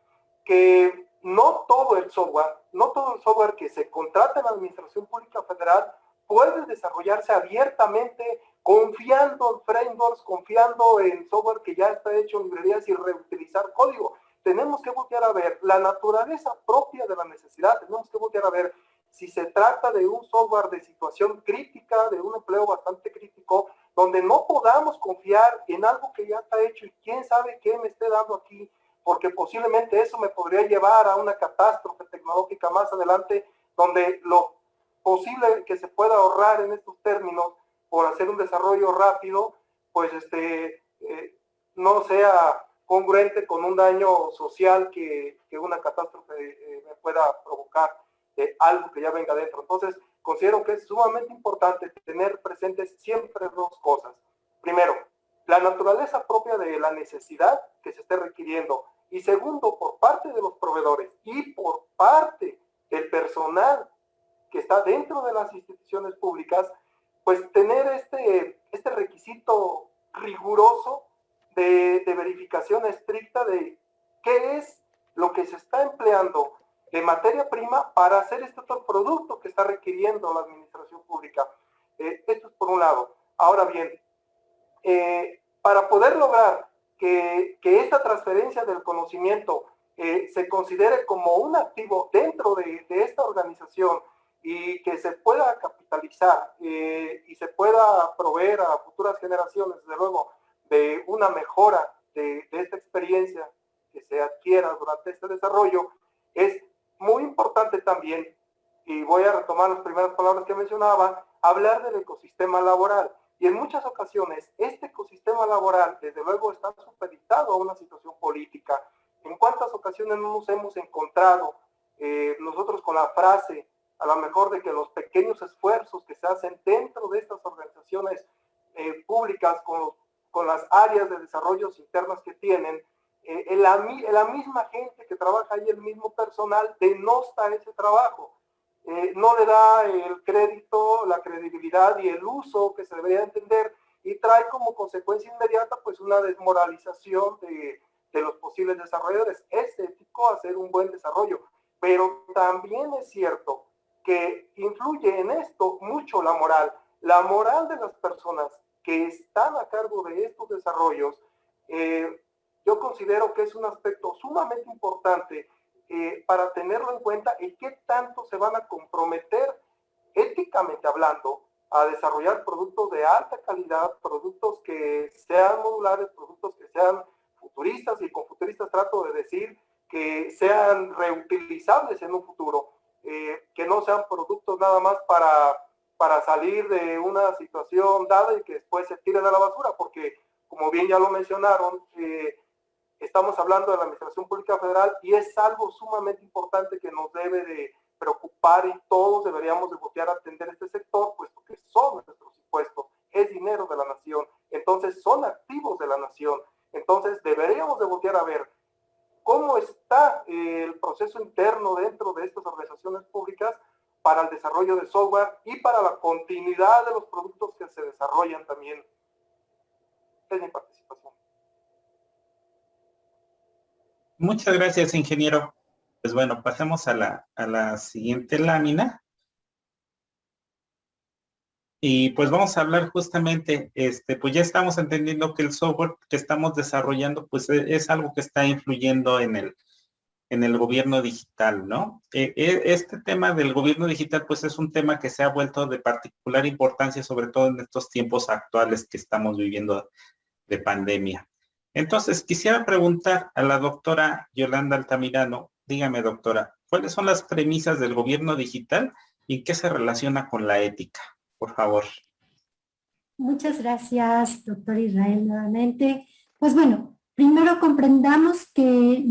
[SPEAKER 7] que no todo el software que se contrata en la Administración Pública Federal puede desarrollarse abiertamente, confiando en frameworks, confiando en software que ya está hecho en librerías y reutilizar código. Tenemos que voltear a ver la naturaleza propia de la necesidad, tenemos que voltear a ver si se trata de un software de situación crítica, de un empleo bastante crítico, donde no podamos confiar en algo que ya está hecho y quién sabe qué me esté dando aquí, porque posiblemente eso me podría llevar a una catástrofe tecnológica más adelante, donde lo posible que se pueda ahorrar en estos términos por hacer un desarrollo rápido, pues no sea congruente con un daño social que una catástrofe me pueda provocar algo que ya venga adentro. Entonces, considero que es sumamente importante tener presentes siempre dos cosas. Primero, la naturaleza propia de la necesidad que se esté requiriendo. Y segundo, por parte de los proveedores y por parte del personal que está dentro de las instituciones públicas, pues tener este requisito riguroso de verificación estricta de qué es lo que se está empleando de materia prima para hacer este otro producto que está requiriendo la administración pública. Esto es por un lado. Ahora bien, para poder lograr que esta transferencia del conocimiento se considere como un activo dentro de esta organización y que se pueda capitalizar y se pueda proveer a futuras generaciones, desde luego, de una mejora de esta experiencia que se adquiera durante este desarrollo, es muy importante también, y voy a retomar las primeras palabras que mencionaba, hablar del ecosistema laboral. Y en muchas ocasiones, este ecosistema laboral, desde luego, está supeditado a una situación política. ¿En cuántas ocasiones nos hemos encontrado nosotros con la frase, a lo mejor, de que los pequeños esfuerzos que se hacen dentro de estas organizaciones públicas con las áreas de desarrollos internas que tienen, la misma gente que trabaja ahí, el mismo personal, denosta ese trabajo? no le da el crédito, la credibilidad y el uso que se debería entender, y trae como consecuencia inmediata pues una desmoralización de los posibles desarrolladores. Es ético hacer un buen desarrollo, pero también es cierto que influye en esto mucho la moral de las personas que están a cargo de estos desarrollos. Yo considero que es un aspecto sumamente importante para tenerlo en cuenta, y qué tanto se van a comprometer éticamente hablando a desarrollar productos de alta calidad, productos que sean modulares, productos que sean futuristas, y con futuristas trato de decir que sean reutilizables en un futuro, que no sean productos nada más para salir de una situación dada y que después se tiren a la basura, porque como bien ya lo mencionaron, estamos hablando de la Administración Pública Federal y es algo sumamente importante que nos debe de preocupar, y todos deberíamos de voltear a atender este sector, puesto que son nuestros impuestos, es dinero de la nación, entonces son activos de la nación. Entonces deberíamos de voltear a ver cómo está el proceso interno dentro de estas organizaciones públicas para el desarrollo de software y para la continuidad de los productos que se desarrollan también. Es mi participación.
[SPEAKER 3] Muchas gracias, ingeniero. Pues bueno, pasemos a la siguiente lámina. Y pues vamos a hablar justamente, pues ya estamos entendiendo que el software que estamos desarrollando, pues es algo que está influyendo en el gobierno digital, ¿no? Este tema del gobierno digital, pues es un tema que se ha vuelto de particular importancia, sobre todo en estos tiempos actuales que estamos viviendo de pandemia. Entonces, quisiera preguntar a la doctora Yolanda Altamirano, dígame, doctora, ¿cuáles son las premisas del gobierno digital y qué se relaciona con la ética? Por favor.
[SPEAKER 4] Muchas gracias, doctor Israel, nuevamente. Pues bueno, primero comprendamos que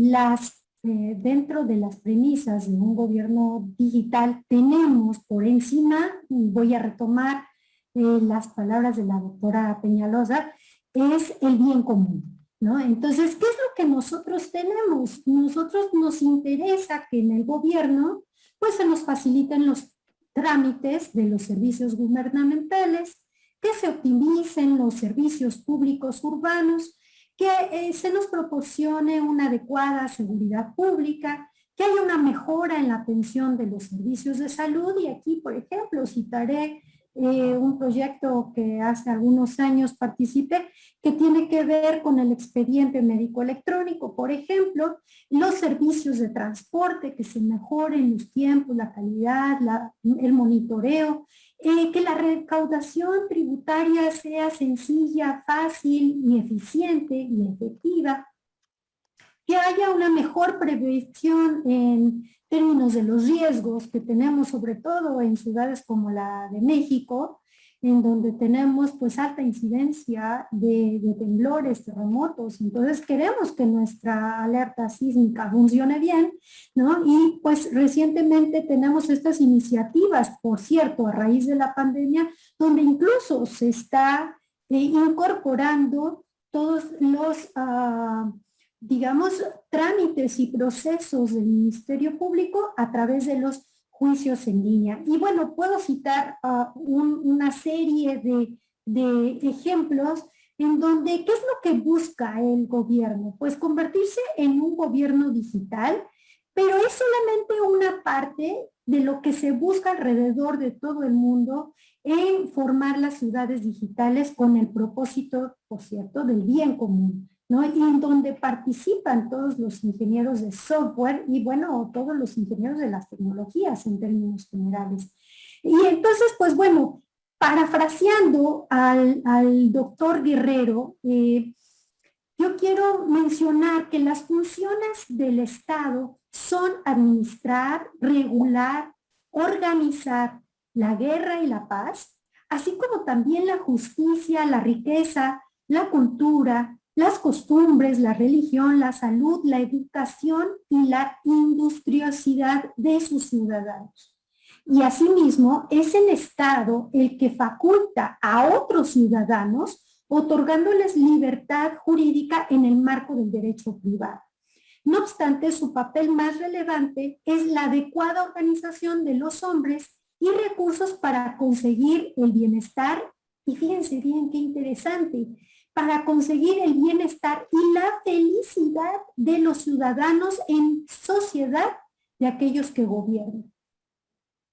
[SPEAKER 4] dentro de las premisas de un gobierno digital tenemos por encima, voy a retomar las palabras de la doctora Peñalosa, es el bien común, ¿no? Entonces, ¿qué es lo que nosotros tenemos? Nosotros nos interesa que en el gobierno pues se nos faciliten los trámites de los servicios gubernamentales, que se optimicen los servicios públicos urbanos, que se nos proporcione una adecuada seguridad pública, que haya una mejora en la atención de los servicios de salud. Y aquí, por ejemplo, citaré un proyecto que hace algunos años participé, que tiene que ver con el expediente médico electrónico, por ejemplo, los servicios de transporte, que se mejoren los tiempos, la calidad, el monitoreo, que la recaudación tributaria sea sencilla, fácil y eficiente y efectiva, que haya una mejor prevención en términos de los riesgos que tenemos, sobre todo en ciudades como la de México, en donde tenemos pues alta incidencia de temblores, terremotos. Entonces queremos que nuestra alerta sísmica funcione bien, ¿no? Y pues recientemente tenemos estas iniciativas, por cierto, a raíz de la pandemia, donde incluso se está incorporando todos los digamos, trámites y procesos del Ministerio Público a través de los juicios en línea. Y bueno, puedo citar una serie de ejemplos en donde, ¿qué es lo que busca el gobierno? Pues convertirse en un gobierno digital, pero es solamente una parte de lo que se busca alrededor de todo el mundo en formar las ciudades digitales con el propósito, por cierto, del bien común, ¿no? Y en donde participan todos los ingenieros de software y, bueno, todos los ingenieros de las tecnologías en términos generales. Y entonces, pues bueno, parafraseando al doctor Guerrero, yo quiero mencionar que las funciones del Estado son administrar, regular, organizar la guerra y la paz, así como también la justicia, la riqueza, la cultura, las costumbres, la religión, la salud, la educación y la industriosidad de sus ciudadanos. Y asimismo es el Estado el que faculta a otros ciudadanos otorgándoles libertad jurídica en el marco del derecho privado. No obstante, su papel más relevante es la adecuada organización de los hombres y recursos para conseguir el bienestar, y fíjense bien qué interesante, para conseguir el bienestar y la felicidad de los ciudadanos en sociedad de aquellos que gobiernan.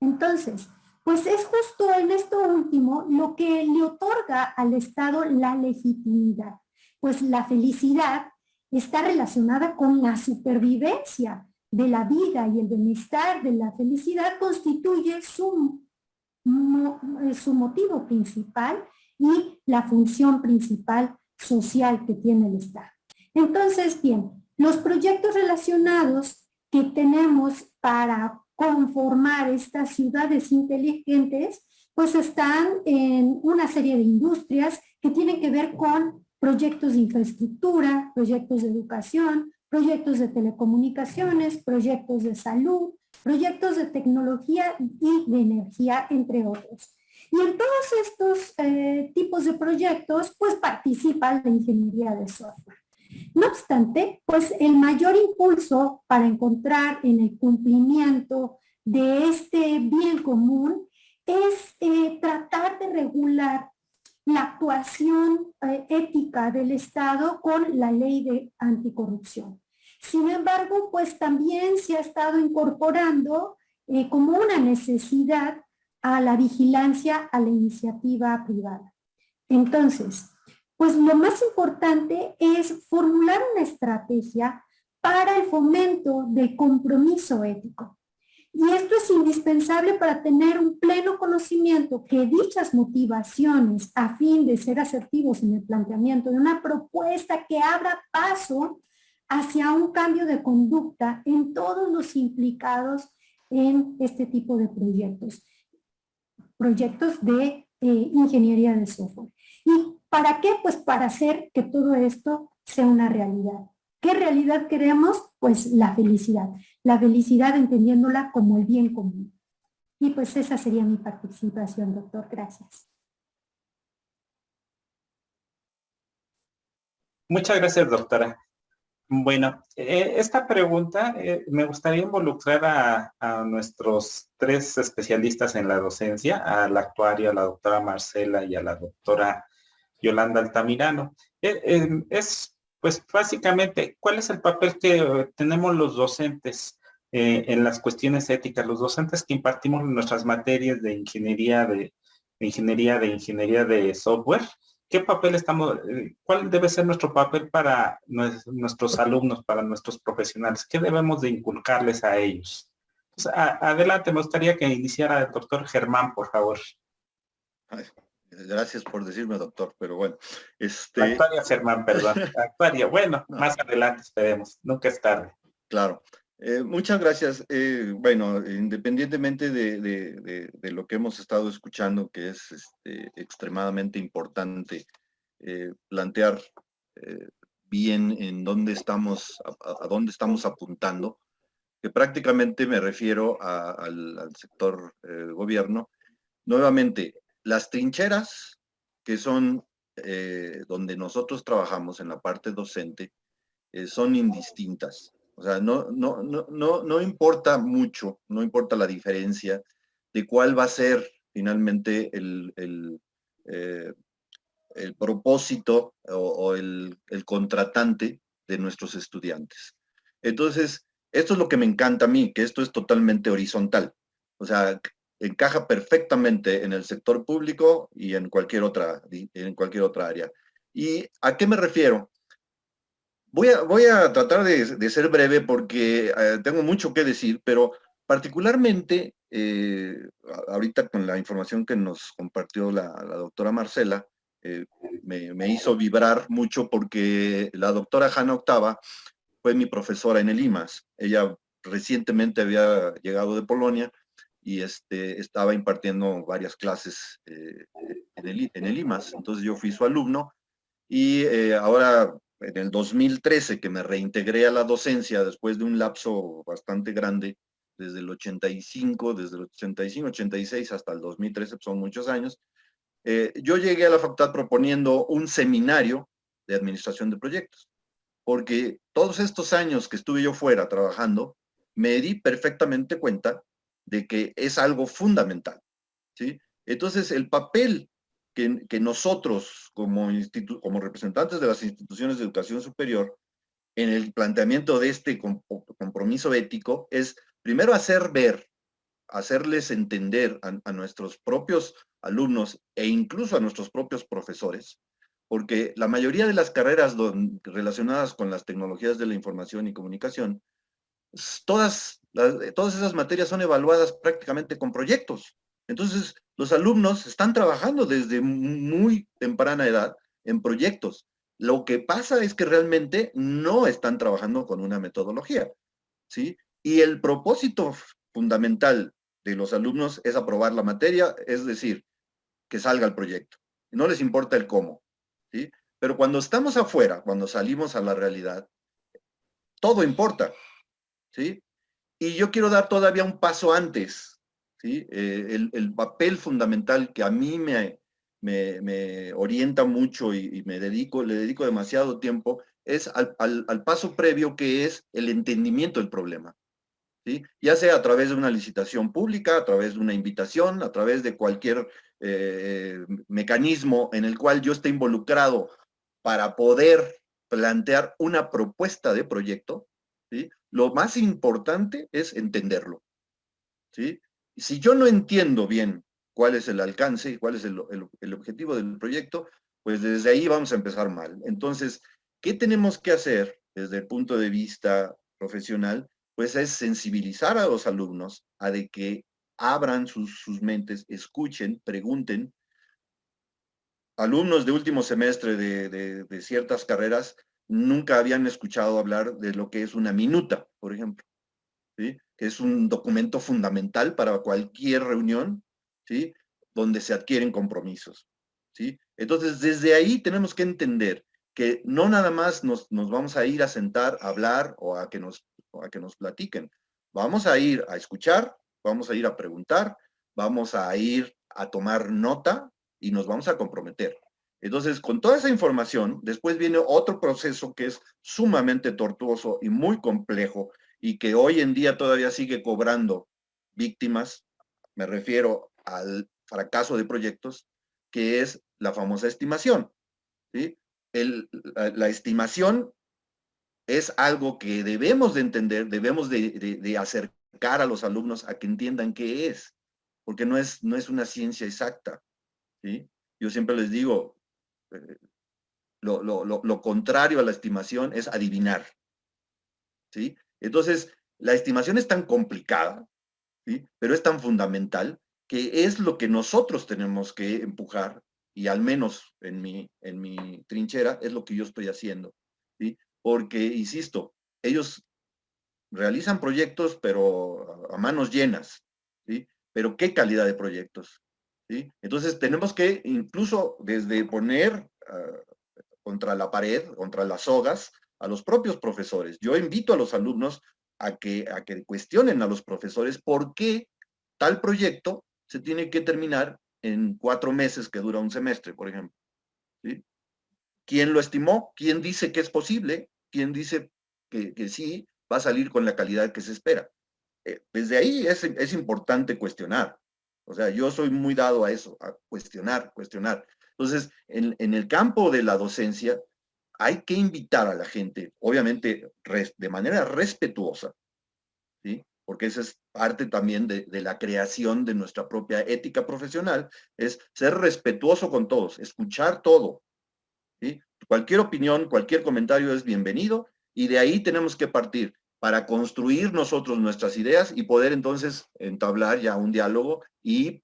[SPEAKER 4] Entonces, pues es justo en esto último lo que le otorga al Estado la legitimidad, pues la felicidad está relacionada con la supervivencia de la vida y el bienestar de la felicidad constituye su motivo principal y la función principal social que tiene el Estado. Entonces, bien, los proyectos relacionados que tenemos para conformar estas ciudades inteligentes, pues están en una serie de industrias que tienen que ver con proyectos de infraestructura, proyectos de educación, proyectos de telecomunicaciones, proyectos de salud, proyectos de tecnología y de energía, entre otros. Y en todos estos tipos de proyectos, pues participa la ingeniería de software. No obstante, pues el mayor impulso para encontrar en el cumplimiento de este bien común es tratar de regular la actuación ética del Estado con la ley de anticorrupción. Sin embargo, pues también se ha estado incorporando como una necesidad a la vigilancia a la iniciativa privada. Entonces, pues lo más importante es formular una estrategia para el fomento del compromiso ético. Y esto es indispensable para tener un pleno conocimiento que dichas motivaciones a fin de ser asertivos en el planteamiento de una propuesta que abra paso hacia un cambio de conducta en todos los implicados en este tipo de proyectos de ingeniería de software. ¿Y para qué? Pues para hacer que todo esto sea una realidad. ¿Qué realidad queremos? Pues la felicidad entendiéndola como el bien común. Y pues esa sería mi participación, doctor. Gracias.
[SPEAKER 3] Muchas gracias, doctora. Bueno, esta pregunta me gustaría involucrar a nuestros tres especialistas en la docencia, a la actuaria, a la doctora Marcela y a la doctora Yolanda Altamirano. Es, pues, básicamente, ¿cuál es el papel que tenemos los docentes en las cuestiones éticas? Los docentes que impartimos nuestras materias de ingeniería de software. ¿Qué papel cuál debe ser nuestro papel para nuestros alumnos, para nuestros profesionales? ¿Qué debemos de inculcarles a ellos? Pues, adelante, me gustaría que iniciara el doctor Germán, por favor.
[SPEAKER 5] Gracias por decirme, doctor, pero bueno.
[SPEAKER 3] La actuaria Germán, perdón. La actuaria, bueno,
[SPEAKER 5] no.
[SPEAKER 3] Más adelante esperemos, nunca es tarde.
[SPEAKER 5] Claro. Muchas gracias. Bueno, independientemente de lo que hemos estado escuchando, que es extremadamente importante plantear bien en dónde estamos, a dónde estamos apuntando, que prácticamente me refiero al sector gobierno. Nuevamente, las trincheras que son donde nosotros trabajamos en la parte docente son indistintas. O sea, no importa mucho, no importa la diferencia de cuál va a ser finalmente el propósito o el contratante de nuestros estudiantes. Entonces, esto es lo que me encanta a mí, que esto es totalmente horizontal. O sea, encaja perfectamente en el sector público y en cualquier otra área. ¿Y a qué me refiero? Voy a tratar de ser breve porque tengo mucho que decir, pero particularmente ahorita con la información que nos compartió la doctora Marcela, me hizo vibrar mucho porque la doctora Hanna Octava fue mi profesora en el IMAS. Ella recientemente había llegado de Polonia y estaba impartiendo varias clases en el IMAS. Entonces yo fui su alumno y ahora en el 2013 que me reintegré a la docencia después de un lapso bastante grande, desde el 85, 86 hasta el 2013, son muchos años, yo llegué a la facultad proponiendo un seminario de administración de proyectos. porque todos estos años que estuve yo fuera trabajando, me di perfectamente cuenta de que es algo fundamental, ¿sí? Entonces, el papel que nosotros, como representantes de las instituciones de educación superior, en el planteamiento de este compromiso ético, es primero hacer ver, hacerles entender a nuestros propios alumnos e incluso a nuestros propios profesores, porque la mayoría de las carreras relacionadas con las tecnologías de la información y comunicación, todas esas materias son evaluadas prácticamente con proyectos. Entonces, los alumnos están trabajando desde muy temprana edad en proyectos. Lo que pasa es que realmente no están trabajando con una metodología, ¿sí? Y el propósito fundamental de los alumnos es aprobar la materia, es decir, que salga el proyecto. No les importa el cómo, ¿sí? Pero cuando estamos afuera, cuando salimos a la realidad, todo importa, ¿sí? Y yo quiero dar todavía un paso antes, ¿sí? El papel fundamental que a mí me orienta mucho y le dedico demasiado tiempo, es al paso previo, que es el entendimiento del problema, ¿sí? Ya sea a través de una licitación pública, a través de una invitación, a través de cualquier mecanismo en el cual yo esté involucrado para poder plantear una propuesta de proyecto, ¿sí? Lo más importante es entenderlo, ¿sí? Si yo no entiendo bien cuál es el alcance, cuál es el objetivo del proyecto, pues desde ahí vamos a empezar mal. Entonces, ¿qué tenemos que hacer desde el punto de vista profesional? Pues es sensibilizar a los alumnos a de que abran sus mentes, escuchen, pregunten. Alumnos de último semestre de ciertas carreras nunca habían escuchado hablar de lo que es una minuta, por ejemplo, ¿sí? Que es un documento fundamental para cualquier reunión, ¿sí? Donde se adquieren compromisos, ¿sí? Entonces, desde ahí tenemos que entender que no nada más nos vamos a ir a sentar a hablar o a que nos platiquen. Vamos a ir a escuchar, vamos a ir a preguntar, vamos a ir a tomar nota y nos vamos a comprometer. Entonces, con toda esa información, después viene otro proceso que es sumamente tortuoso y muy complejo, y que hoy en día todavía sigue cobrando víctimas. Me refiero al fracaso de proyectos, que es la famosa estimación, ¿sí? La estimación es algo que debemos de entender, debemos de acercar a los alumnos a que entiendan qué es, porque no es una ciencia exacta, ¿sí? Yo siempre les digo, lo contrario a la estimación es adivinar, ¿sí? Entonces, la estimación es tan complicada, ¿sí? Pero es tan fundamental, que es lo que nosotros tenemos que empujar, y al menos en mi trinchera es lo que yo estoy haciendo, ¿sí? Porque, insisto, ellos realizan proyectos, pero a manos llenas, ¿sí? Pero ¿qué calidad de proyectos? ¿Sí? Entonces tenemos que incluso desde poner contra la pared, contra las sogas, a los propios profesores. Yo invito a los alumnos a que cuestionen a los profesores por qué tal proyecto se tiene que terminar en 4 meses que dura un semestre, por ejemplo, ¿sí? ¿Quién lo estimó? ¿Quién dice que es posible? ¿Quién dice que sí va a salir con la calidad que se espera? Desde ahí es importante cuestionar. O sea, yo soy muy dado a eso, a cuestionar. Entonces, en el campo de la docencia, hay que invitar a la gente, obviamente de manera respetuosa, ¿sí? Porque esa es parte también de la creación de nuestra propia ética profesional, es ser respetuoso con todos, escuchar todo, ¿sí? Cualquier opinión, cualquier comentario es bienvenido, y de ahí tenemos que partir para construir nosotros nuestras ideas y poder entonces entablar ya un diálogo y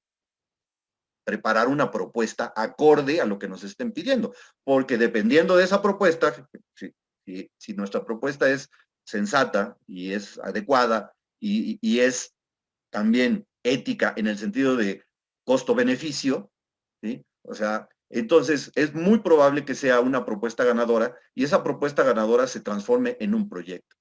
[SPEAKER 5] preparar una propuesta acorde a lo que nos estén pidiendo. Porque dependiendo de esa propuesta, si nuestra propuesta es sensata y es adecuada y es también ética en el sentido de costo-beneficio, ¿sí? O sea, entonces es muy probable que sea una propuesta ganadora, y esa propuesta ganadora se transforme en un proyecto,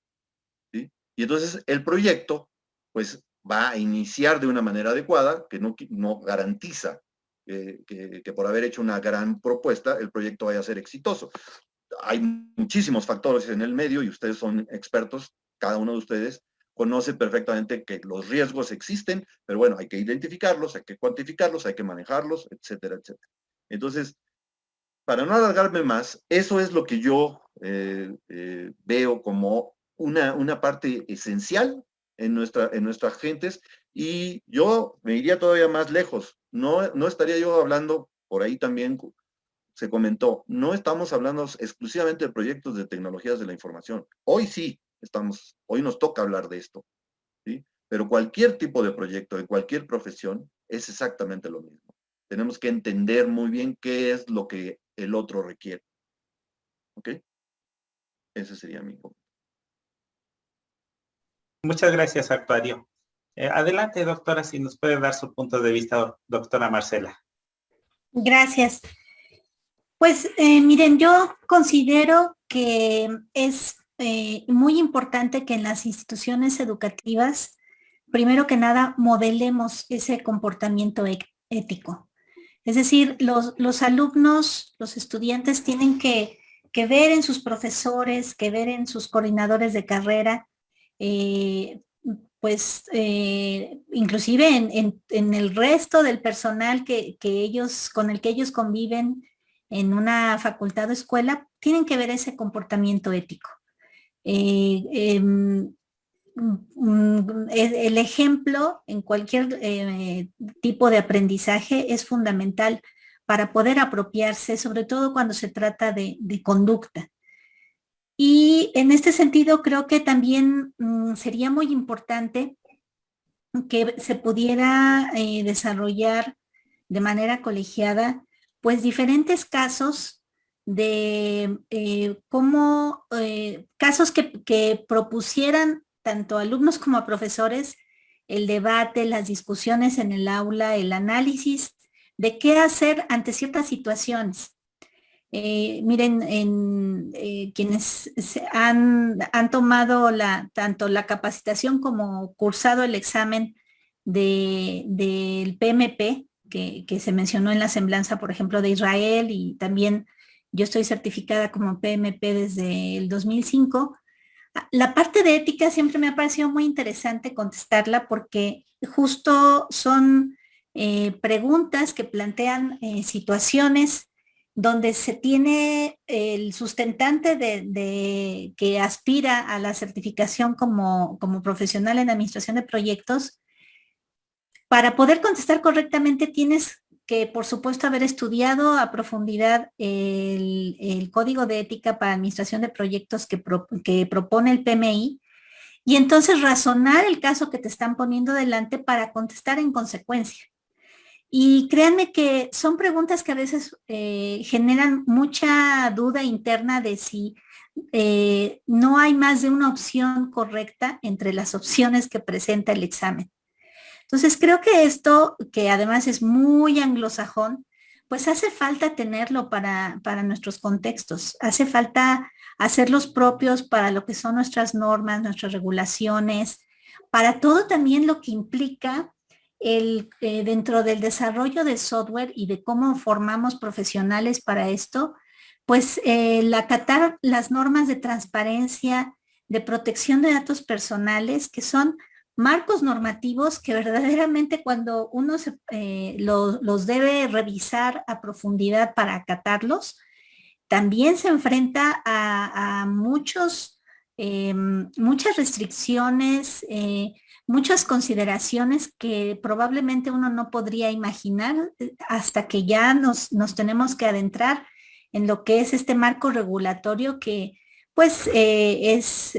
[SPEAKER 5] ¿sí? Y entonces el proyecto, pues, va a iniciar de una manera adecuada, que no garantiza que por haber hecho una gran propuesta, el proyecto vaya a ser exitoso. hay muchísimos factores en el medio y ustedes son expertos, cada uno de ustedes conoce perfectamente que los riesgos existen, pero bueno, hay que identificarlos, hay que cuantificarlos, hay que manejarlos, etcétera, etcétera. Entonces, para no alargarme más, eso es lo que yo veo como una parte esencial en nuestras gentes, y yo me iría todavía más lejos. No estaría yo hablando, por ahí también se comentó, no estamos hablando exclusivamente de proyectos de tecnologías de la información. Hoy sí, hoy nos toca hablar de esto, ¿sí? Pero cualquier tipo de proyecto, de cualquier profesión, es exactamente lo mismo. Tenemos que entender muy bien qué es lo que el otro requiere. ¿Ok? Ese sería mi punto.
[SPEAKER 3] Muchas gracias, actuario. Adelante, doctora, si nos puede dar su punto de vista, doctora Marcela.
[SPEAKER 6] Gracias. Pues miren, yo considero que es muy importante que en las instituciones educativas, primero que nada, modelemos ese comportamiento ético. Es decir, los alumnos, los estudiantes tienen que ver en sus profesores, que ver en sus coordinadores de carrera, inclusive en el resto del personal con el que ellos conviven en una facultad o escuela, tienen que ver ese comportamiento ético. El ejemplo en cualquier tipo de aprendizaje es fundamental para poder apropiarse, sobre todo cuando se trata de conducta. Y en este sentido creo que también sería muy importante que se pudiera desarrollar de manera colegiada pues diferentes casos de casos que propusieran tanto alumnos como profesores el debate, las discusiones en el aula, el análisis de qué hacer ante ciertas situaciones. Miren, quienes han tomado tanto la capacitación como cursado el examen del PMP, que se mencionó en la semblanza, por ejemplo, de Israel, y también yo estoy certificada como PMP desde el 2005. La parte de ética siempre me ha parecido muy interesante contestarla porque justo son preguntas que plantean situaciones donde se tiene el sustentante que aspira a la certificación como profesional en administración de proyectos. Para poder contestar correctamente tienes que, por supuesto, haber estudiado a profundidad el código de ética para administración de proyectos que propone el PMI, y entonces razonar el caso que te están poniendo delante para contestar en consecuencia. Y créanme que son preguntas que a veces generan mucha duda interna de si no hay más de una opción correcta entre las opciones que presenta el examen. Entonces creo que esto, que además es muy anglosajón, pues hace falta tenerlo para nuestros contextos, hace falta hacerlos propios para lo que son nuestras normas, nuestras regulaciones, para todo también lo que implica dentro del desarrollo de software y de cómo formamos profesionales para esto, pues el acatar las normas de transparencia, de protección de datos personales, que son marcos normativos que verdaderamente cuando uno los debe revisar a profundidad para acatarlos, también se enfrenta a muchas restricciones, muchas consideraciones que probablemente uno no podría imaginar hasta que ya nos tenemos que adentrar en lo que es este marco regulatorio que pues es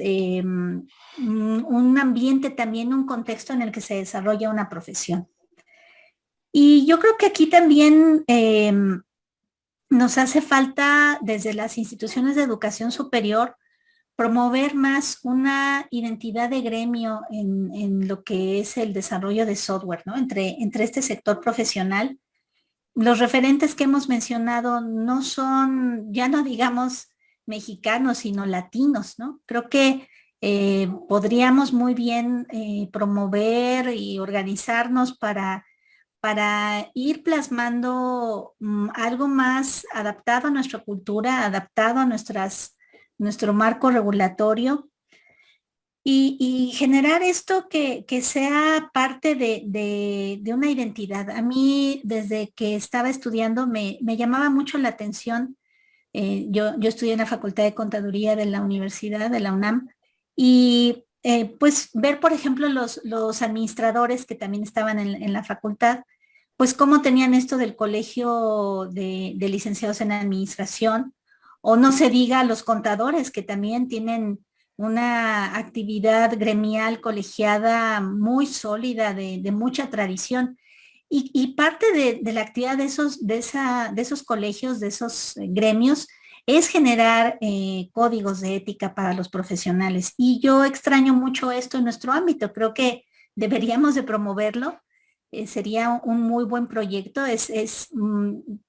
[SPEAKER 6] un ambiente también, un contexto en el que se desarrolla una profesión. Y yo creo que aquí también nos hace falta desde las instituciones de educación superior promover más una identidad de gremio en lo que es el desarrollo de software, ¿no? Entre este sector profesional. Los referentes que hemos mencionado no son, ya no digamos mexicanos, sino latinos, ¿no? Creo que podríamos muy bien promover y organizarnos para para ir plasmando algo más adaptado a nuestra cultura, adaptado a nuestro marco regulatorio, y generar esto que sea parte de una identidad. A mí, desde que estaba estudiando, me llamaba mucho la atención. Yo estudié en la Facultad de Contaduría de la Universidad, de la UNAM, y pues ver, por ejemplo, los administradores que también estaban en la facultad, pues cómo tenían esto del colegio de licenciados en administración, o no se diga los contadores que también tienen una actividad gremial colegiada muy sólida, de mucha tradición. Y parte de la actividad de esos colegios, de esos gremios, es generar códigos de ética para los profesionales. Y yo extraño mucho esto en nuestro ámbito. Creo que deberíamos de promoverlo. Sería un muy buen proyecto.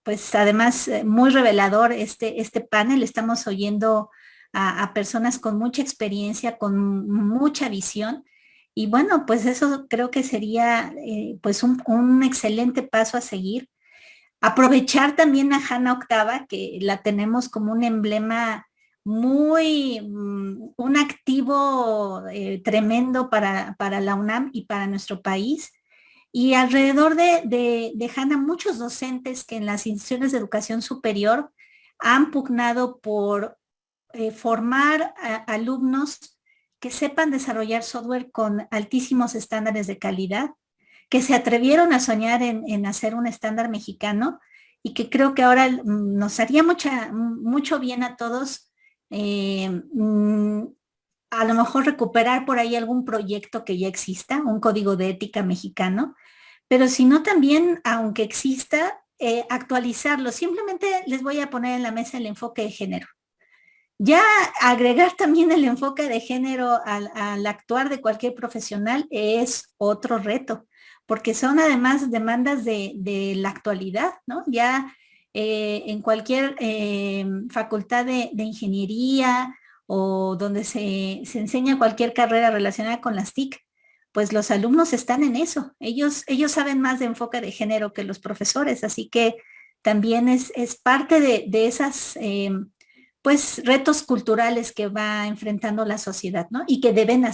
[SPEAKER 6] Pues además muy revelador este panel. Estamos oyendo a personas con mucha experiencia, con mucha visión. Y bueno, pues eso creo que sería pues un excelente paso a seguir. Aprovechar también a Hanna Octava, que la tenemos como un emblema un activo tremendo para la UNAM y para nuestro país. Y alrededor de Hanna, muchos docentes que en las instituciones de educación superior han pugnado por formar alumnos que sepan desarrollar software con altísimos estándares de calidad, que se atrevieron a soñar en hacer un estándar mexicano, y que creo que ahora nos haría mucho bien a todos a lo mejor recuperar por ahí algún proyecto que ya exista, un código de ética mexicano, pero si no también, aunque exista, actualizarlo. Simplemente les voy a poner en la mesa el enfoque de género. Ya agregar también el enfoque de género al actuar de cualquier profesional es otro reto, porque son además demandas de la actualidad, ¿no? Ya en cualquier facultad de ingeniería o donde se enseña cualquier carrera relacionada con las TIC, pues los alumnos están en eso. Ellos saben más de enfoque de género que los profesores, así que también es parte de esas pues retos culturales que va enfrentando la sociedad, ¿no? Y que deben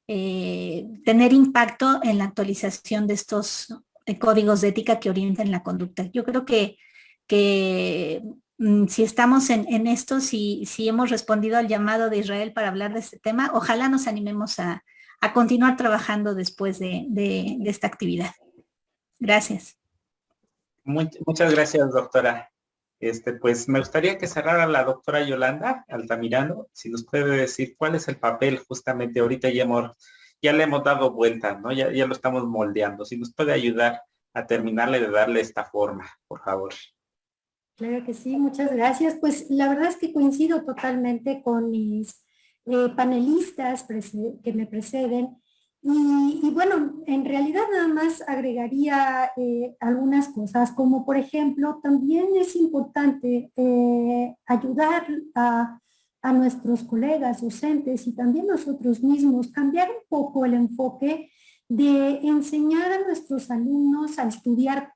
[SPEAKER 6] tener impacto en la actualización de estos códigos de ética que orientan la conducta. Yo creo que si estamos en esto, si hemos respondido al llamado de Israel para hablar de este tema, ojalá nos animemos a continuar trabajando después de esta actividad. Gracias.
[SPEAKER 3] Muchas gracias, doctora. Pues me gustaría que cerrara la doctora Yolanda Altamirano, si nos puede decir cuál es el papel justamente ahorita ya le hemos dado vuelta, ¿no? Ya lo estamos moldeando. Si nos puede ayudar a terminarle de darle esta forma, por favor.
[SPEAKER 4] Claro que sí, muchas gracias. Pues la verdad es que coincido totalmente con mis panelistas que me preceden. Y bueno, en realidad nada más agregaría algunas cosas, como por ejemplo, también es importante ayudar a nuestros colegas docentes y también nosotros mismos, cambiar un poco el enfoque de enseñar a nuestros alumnos a estudiar,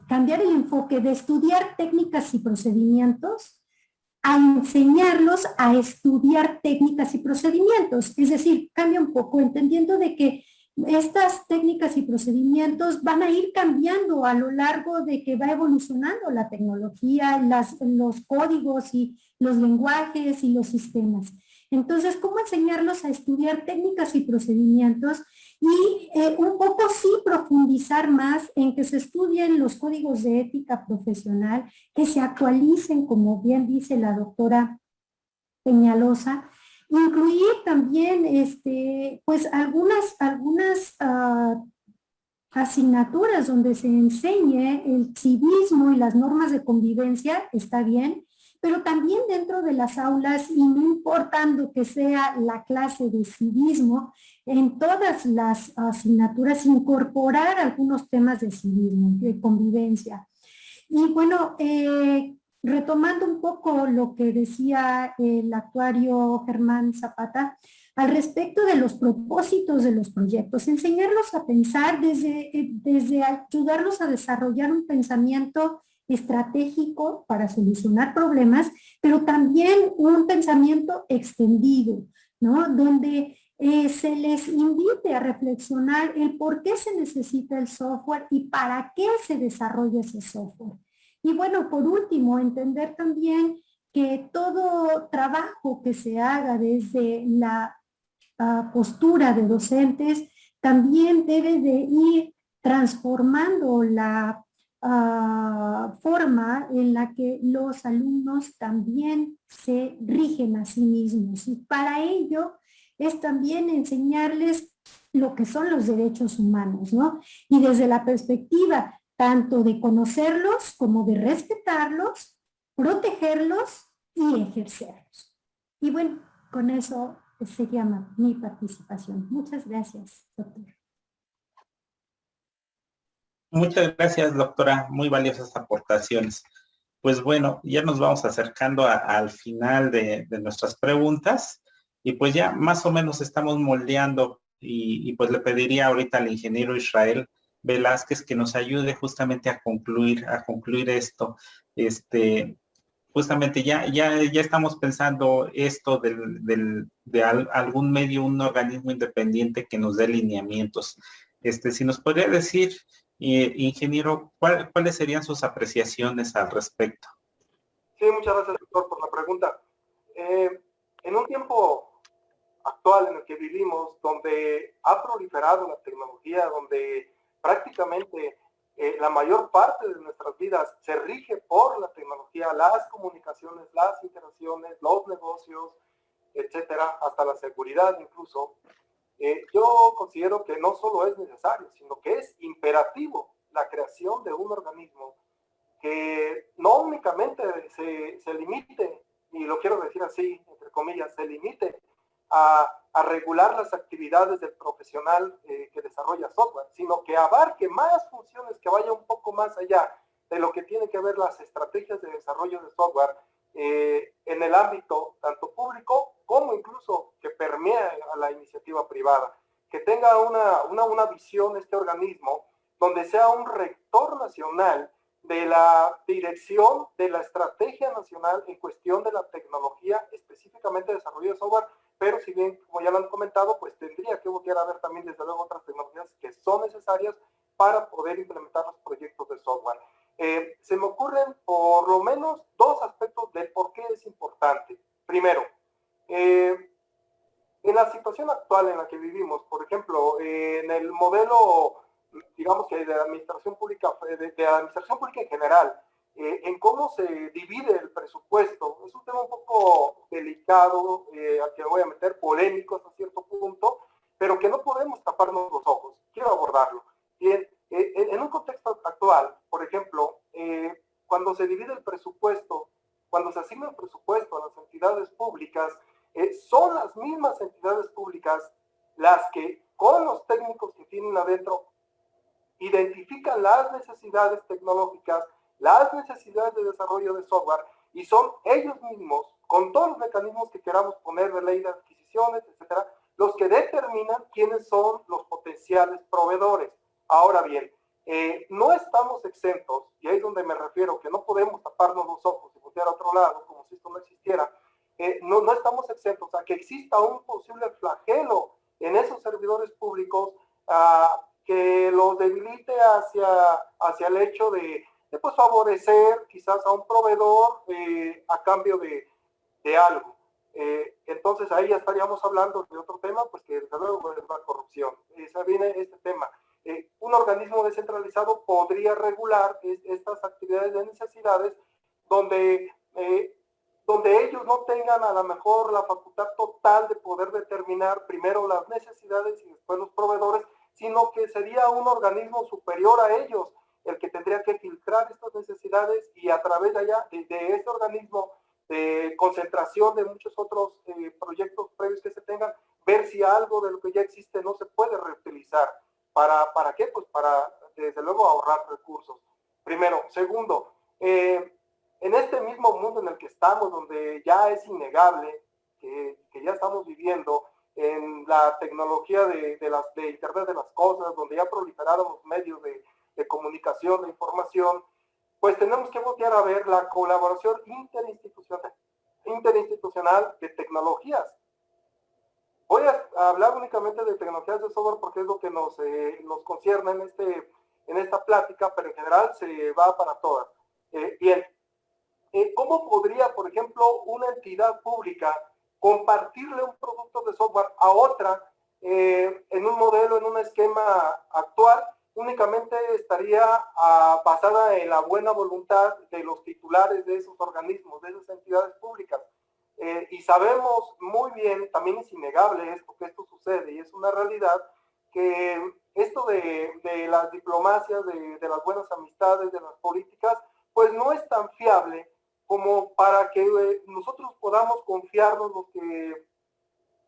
[SPEAKER 4] cambiar el enfoque de estudiar técnicas y procedimientos a enseñarlos a estudiar técnicas y procedimientos. Es decir, cambia un poco, entendiendo de que estas técnicas y procedimientos van a ir cambiando a lo largo de que va evolucionando la tecnología, los códigos y los lenguajes y los sistemas. Entonces, ¿cómo enseñarlos a estudiar técnicas y procedimientos? Y un poco sí profundizar más en que se estudien los códigos de ética profesional, que se actualicen, como bien dice la doctora Peñalosa, incluir también pues algunas asignaturas donde se enseñe el civismo y las normas de convivencia, está bien, pero también dentro de las aulas, y no importando que sea la clase de civismo, en todas las asignaturas incorporar algunos temas de civismo, de convivencia. Y bueno, retomando un poco lo que decía el actuario Germán Zapata, al respecto de los propósitos de los proyectos, enseñarlos a pensar desde ayudarlos a desarrollar un pensamiento estratégico para solucionar problemas, pero también un pensamiento extendido, ¿no? Donde se les invite a reflexionar el por qué se necesita el software y para qué se desarrolla ese software. Y bueno, por último, entender también que todo trabajo que se haga desde la postura de docentes también debe de ir transformando la forma en la que los alumnos también se rigen a sí mismos. Y para ello es también enseñarles lo que son los derechos humanos, ¿no? Y desde la perspectiva tanto de conocerlos como de respetarlos, protegerlos y ejercerlos. Y bueno, con eso sería mi participación. Muchas gracias, doctor.
[SPEAKER 3] Muchas gracias, doctora. Muy valiosas aportaciones. Pues bueno, ya nos vamos acercando al final de nuestras preguntas y pues ya más o menos estamos moldeando y pues le pediría ahorita al ingeniero Israel Velázquez que nos ayude justamente a concluir esto. Justamente ya estamos pensando esto de algún medio, un organismo independiente que nos dé lineamientos. Si nos podría decir, ingeniero, ¿cuáles serían sus apreciaciones al respecto?
[SPEAKER 7] Sí, muchas gracias, doctor, por la pregunta. En un tiempo actual en el que vivimos, donde ha proliferado la tecnología, donde prácticamente la mayor parte de nuestras vidas se rige por la tecnología, las comunicaciones, las interacciones, los negocios, etcétera, hasta la seguridad incluso, yo considero que no solo es necesario, sino que es imperativo la creación de un organismo que no únicamente se limite, y lo quiero decir así, entre comillas, se limite a regular las actividades del profesional que desarrolla software, sino que abarque más funciones, que vaya un poco más allá de lo que tiene que ver las estrategias de desarrollo de software en el ámbito tanto público como incluso que permea a la iniciativa privada, que tenga una visión este organismo donde sea un rector nacional de la dirección de la estrategia nacional en cuestión de la tecnología, específicamente de desarrollo de software, pero si bien, como ya lo han comentado, pues tendría que voltear a ver también desde luego otras tecnologías que son necesarias para poder implementar los proyectos de software. Se me ocurren por lo menos dos aspectos de por qué es importante. Primero, en la situación actual en la que vivimos, por ejemplo, en el modelo, digamos que de administración pública en general, en cómo se divide el presupuesto, es un tema un poco delicado, al que voy a meter polémico hasta cierto punto, pero que no podemos taparnos los ojos. Quiero abordarlo. Bien, en un contexto actual, por ejemplo, cuando se divide el presupuesto, cuando se asigna el presupuesto a las entidades públicas, son las mismas entidades públicas las que, con los técnicos que tienen adentro, identifican las necesidades tecnológicas, las necesidades de desarrollo de software, y son ellos mismos, con todos los mecanismos que queramos poner de ley de adquisiciones, etcétera, los que determinan quiénes son los potenciales proveedores. Ahora bien, no estamos exentos, y ahí es donde me refiero, que no podemos taparnos los ojos y voltear a otro lado, como si esto no existiera. No estamos exentos a que exista un posible flagelo en esos servidores públicos que los debilite hacia el hecho de pues, favorecer quizás a un proveedor a cambio de algo. Entonces ahí ya estaríamos hablando de otro tema, pues que desde luego es la corrupción. Se viene este tema. Un organismo descentralizado podría regular estas actividades de necesidades donde ellos no tengan a lo mejor la facultad total de poder determinar primero las necesidades y después los proveedores, sino que sería un organismo superior a ellos el que tendría que filtrar estas necesidades y a través de allá, de este organismo de concentración de muchos otros proyectos previos que se tengan, ver si algo de lo que ya existe no se puede reutilizar. ¿Para qué? Pues para, desde luego, ahorrar recursos. Primero. Segundo, en este mismo mundo en el que estamos, donde ya es innegable que ya estamos viviendo en la tecnología de Internet de las cosas, donde ya proliferaron los medios de comunicación, de información, pues tenemos que voltear a ver la colaboración interinstitucional de tecnologías. Voy a hablar únicamente de tecnologías de software porque es lo que nos concierne en esta plática, pero en general se va para todas. Bien, ¿cómo podría, por ejemplo, una entidad pública compartirle un producto de software a otra en un modelo, en un esquema actual? Únicamente estaría basada en la buena voluntad de los titulares de esos organismos, de esas entidades públicas. Y sabemos muy bien, también es innegable esto, que esto sucede y es una realidad, que esto de las diplomacias, de las buenas amistades, de las políticas, pues no es tan fiable como para que nosotros podamos confiarnos,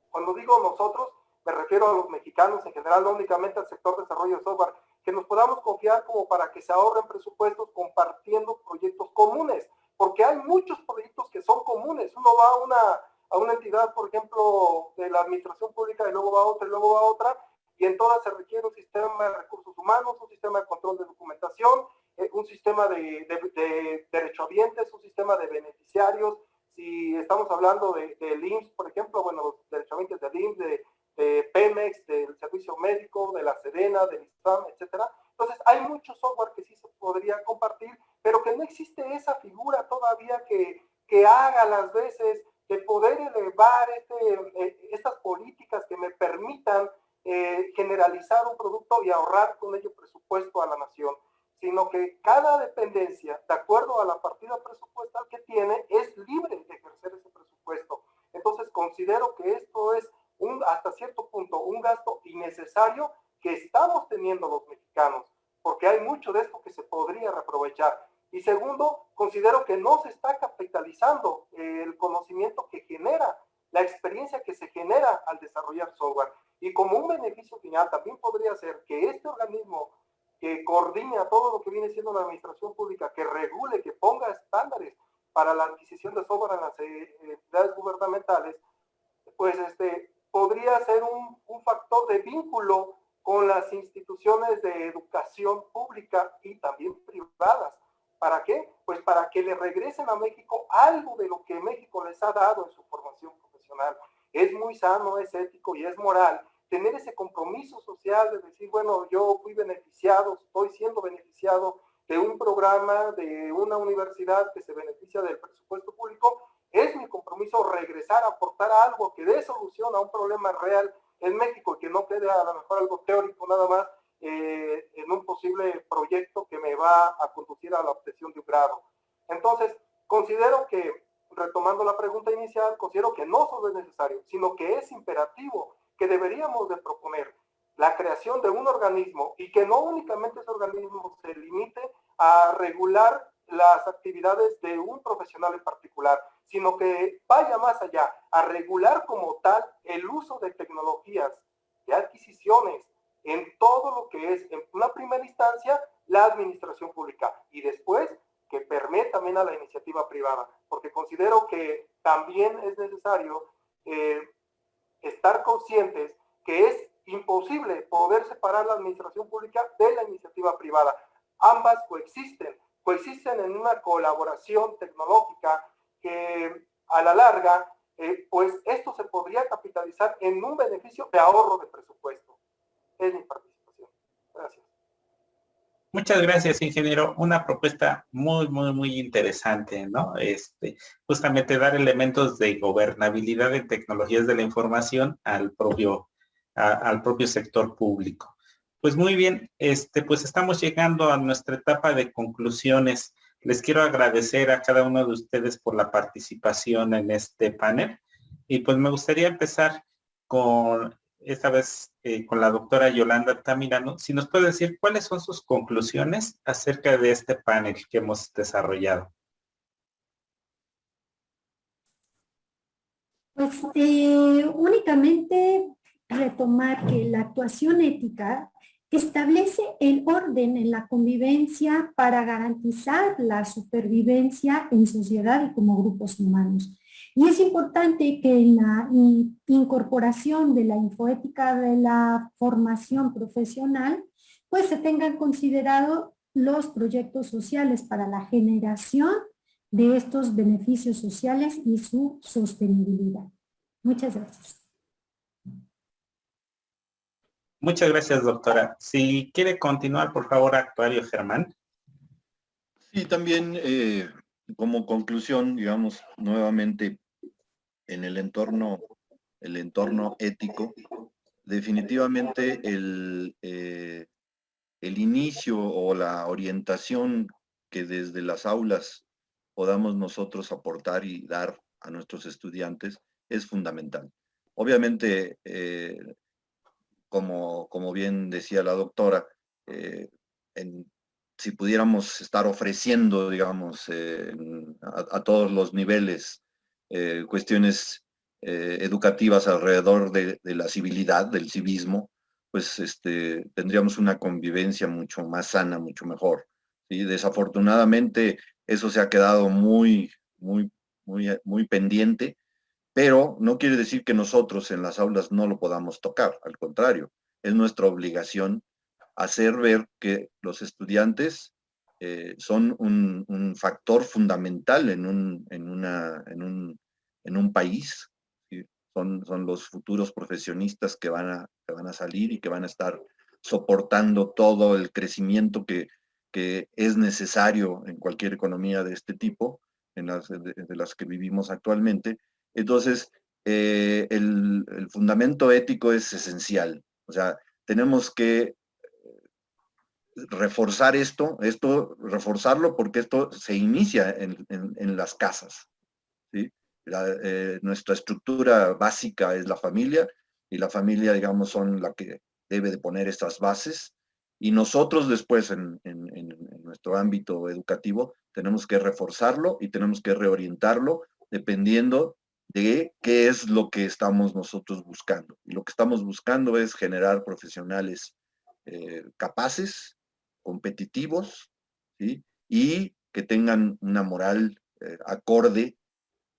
[SPEAKER 7] cuando digo nosotros, me refiero a los mexicanos en general, no únicamente al sector de desarrollo de software, que nos podamos confiar como para que se ahorren presupuestos compartiendo proyectos comunes, porque hay muchos proyectos que son comunes. Uno va a una entidad, por ejemplo, de la administración pública, y luego va a otra, y luego va a otra, y en todas se requiere un sistema de recursos humanos, un sistema de control de documentación, un sistema de derechohabientes, un sistema de beneficiarios. Si estamos hablando del IMSS, por ejemplo, bueno, los derechohabientes del IMSS, de Pemex, del servicio médico, de la Sedena, del ISAM, etcétera. Entonces, hay mucho software que sí se podría compartir, pero que no existe esa figura todavía que haga las veces de poder elevar estas políticas que me permitan generalizar un producto y ahorrar con ello presupuesto a la nación, sino que cada dependencia, de acuerdo a la partida presupuestal que tiene, es libre de ejercer ese presupuesto. Entonces, considero que esto es hasta cierto punto un gasto innecesario que estamos teniendo los mexicanos, porque hay mucho de esto que se podría reaprovechar. Y segundo, considero que no se está capitalizando el conocimiento que genera, la experiencia que se genera al desarrollar software. Y como un beneficio final también podría ser que este organismo que coordina todo lo que viene siendo la administración pública, que regule, que ponga estándares para la adquisición de software en las entidades gubernamentales, pues podría ser un factor de vínculo con las instituciones de educación pública y también privadas. ¿Para qué? Pues para que le regresen a México algo de lo que México les ha dado en su formación profesional. Es muy sano, es ético y es moral tener ese compromiso social de decir, bueno, yo fui beneficiado, estoy siendo beneficiado de un programa, de una universidad que se beneficia del presupuesto público. Es mi compromiso regresar a aportar algo que dé solución a un problema real en México, que no quede a lo mejor algo teórico nada más en un posible proyecto que me va a conducir a la obtención de un grado. Entonces, considero que, retomando la pregunta inicial, considero que no solo es necesario, sino que es imperativo, que deberíamos de proponer la creación de un organismo y que no únicamente ese organismo se limite a regular las actividades de un profesional en particular, sino que vaya más allá, a regular como tal el uso de tecnologías, de adquisiciones, en todo lo que es, en una primera instancia, la administración pública y después que permee también a la iniciativa privada, porque considero que también es necesario estar conscientes que es imposible poder separar la administración pública de la iniciativa privada. Ambas coexisten en una colaboración tecnológica que a la larga, pues esto se podría capitalizar en un beneficio de ahorro de presupuesto. Es mi participación. Gracias.
[SPEAKER 3] Muchas gracias, ingeniero. Una propuesta muy, muy, muy interesante, ¿no? Justamente dar elementos de gobernabilidad de tecnologías de la información al propio sector público. Pues muy bien, pues estamos llegando a nuestra etapa de conclusiones. Les quiero agradecer a cada uno de ustedes por la participación en este panel. Y pues me gustaría empezar esta vez con la doctora Yolanda Altamirano, si nos puede decir cuáles son sus conclusiones acerca de este panel que hemos desarrollado.
[SPEAKER 4] Pues únicamente retomar que la actuación ética establece el orden en la convivencia para garantizar la supervivencia en sociedad y como grupos humanos. Y es importante que en la incorporación de la infoética de la formación profesional, pues se tengan considerado los proyectos sociales para la generación de estos beneficios sociales y su sostenibilidad. Muchas gracias.
[SPEAKER 3] Muchas gracias, doctora. Si quiere continuar, por favor, actuario Germán.
[SPEAKER 5] Sí, también como conclusión, digamos, nuevamente en el entorno ético, definitivamente el inicio o la orientación que desde las aulas podamos nosotros aportar y dar a nuestros estudiantes es fundamental. Obviamente, como bien decía la doctora, si pudiéramos estar ofreciendo, digamos, a todos los niveles cuestiones educativas alrededor de la civilidad, del civismo, pues tendríamos una convivencia mucho más sana, mucho mejor. ¿Sí? Desafortunadamente, eso se ha quedado muy pendiente, pero no quiere decir que nosotros en las aulas no lo podamos tocar, al contrario, es nuestra obligación hacer ver que los estudiantes son un factor fundamental en un país, ¿sí? Son los futuros profesionistas que van a salir y que van a estar soportando todo el crecimiento que es necesario en cualquier economía de este tipo, de las que vivimos actualmente. Entonces, el fundamento ético es esencial. O sea, tenemos que reforzar reforzarlo porque esto se inicia en las casas, ¿sí? Nuestra estructura básica es la familia, y la familia, digamos, son la que debe de poner estas bases, y nosotros después en nuestro ámbito educativo tenemos que reforzarlo y tenemos que reorientarlo dependiendo de qué es lo que estamos nosotros buscando. Y lo que estamos buscando es generar profesionales capaces, competitivos, ¿sí? Y que tengan una moral acorde,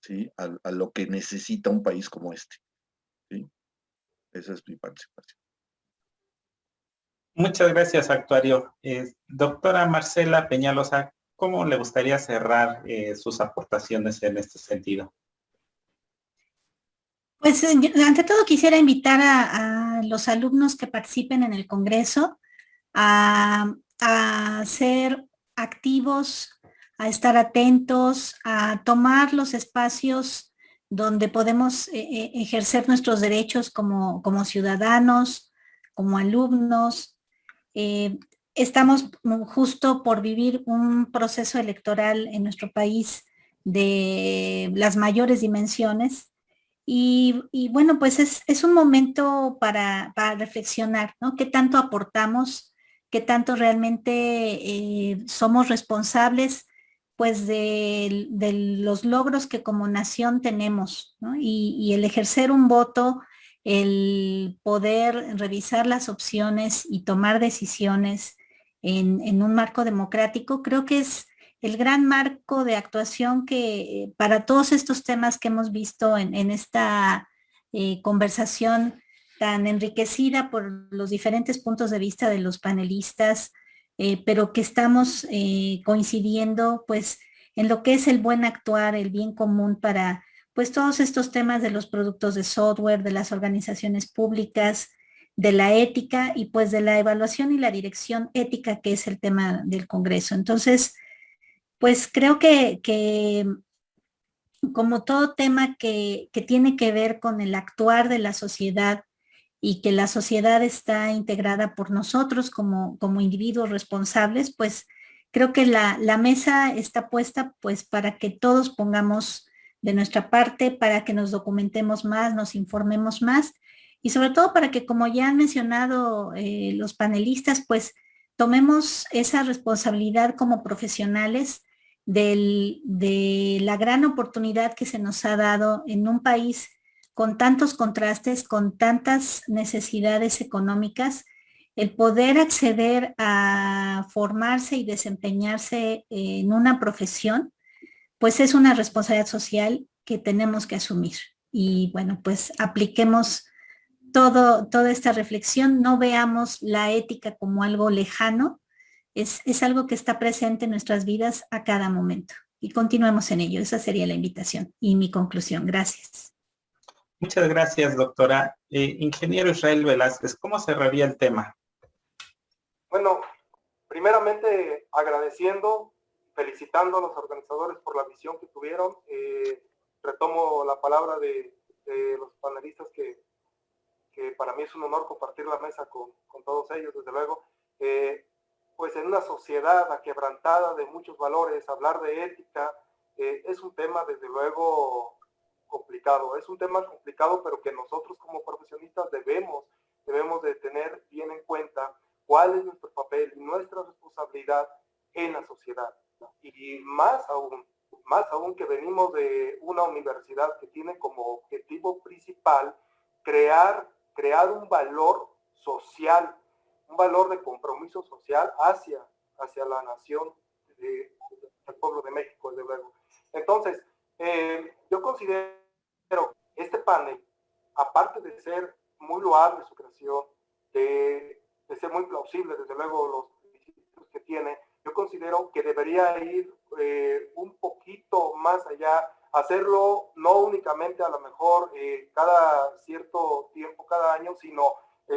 [SPEAKER 5] ¿sí? a lo que necesita un país como este, ¿sí? Esa es mi participación.
[SPEAKER 3] Muchas gracias, actuario. Doctora Marcela Peñalosa, ¿cómo le gustaría cerrar sus aportaciones en este sentido?
[SPEAKER 6] Pues ante todo quisiera invitar a los alumnos que participen en el Congreso a ser activos, a estar atentos, a tomar los espacios donde podemos ejercer nuestros derechos como ciudadanos, como alumnos. Estamos justo por vivir un proceso electoral en nuestro país de las mayores dimensiones. Y bueno, pues es un momento para reflexionar, ¿no? ¿Qué tanto aportamos? ¿Qué tanto realmente somos responsables, pues, de los logros que como nación tenemos, ¿no? Y el ejercer un voto, el poder revisar las opciones y tomar decisiones en un marco democrático, creo que es el gran marco de actuación que para todos estos temas que hemos visto en esta conversación tan enriquecida por los diferentes puntos de vista de los panelistas, pero que estamos coincidiendo pues en lo que es el buen actuar, el bien común para pues todos estos temas de los productos de software, de las organizaciones públicas, de la ética y pues de la evaluación y la dirección ética, que es el tema del Congreso. Entonces, pues creo que como todo tema que tiene que ver con el actuar de la sociedad y que la sociedad está integrada por nosotros como individuos responsables, pues creo que la mesa está puesta pues para que todos pongamos de nuestra parte, para que nos documentemos más, nos informemos más y sobre todo para que, como ya han mencionado los panelistas, pues tomemos esa responsabilidad como profesionales de la gran oportunidad que se nos ha dado en un país con tantos contrastes, con tantas necesidades económicas el poder acceder a formarse y desempeñarse en una profesión, pues es una responsabilidad social que tenemos que asumir. Y bueno, pues apliquemos toda esta reflexión, no veamos la ética como algo lejano, es algo que está presente en nuestras vidas a cada momento. Y continuemos en ello. Esa sería la invitación y mi conclusión. Gracias.
[SPEAKER 3] Muchas gracias, doctora. Ingeniero Israel Velázquez, ¿cómo cerraría el tema?
[SPEAKER 7] Bueno, primeramente agradeciendo, felicitando a los organizadores por la visión que tuvieron. Retomo la palabra de los panelistas que para mí es un honor compartir la mesa con todos ellos, desde luego. Pues en una sociedad aquebrantada de muchos valores, hablar de ética es un tema desde luego complicado. Es un tema complicado, pero que nosotros como profesionistas debemos de tener bien en cuenta cuál es nuestro papel y nuestra responsabilidad en la sociedad. Y más aún que venimos de una universidad que tiene como objetivo principal crear un valor social, un valor de compromiso social hacia la nación del pueblo de México, desde luego. Entonces, yo considero este panel, aparte de ser muy loable su creación, de ser muy plausible, desde luego, los principios que tiene, yo considero que debería ir un poquito más allá, hacerlo no únicamente a lo mejor cada cierto tiempo, cada año, sino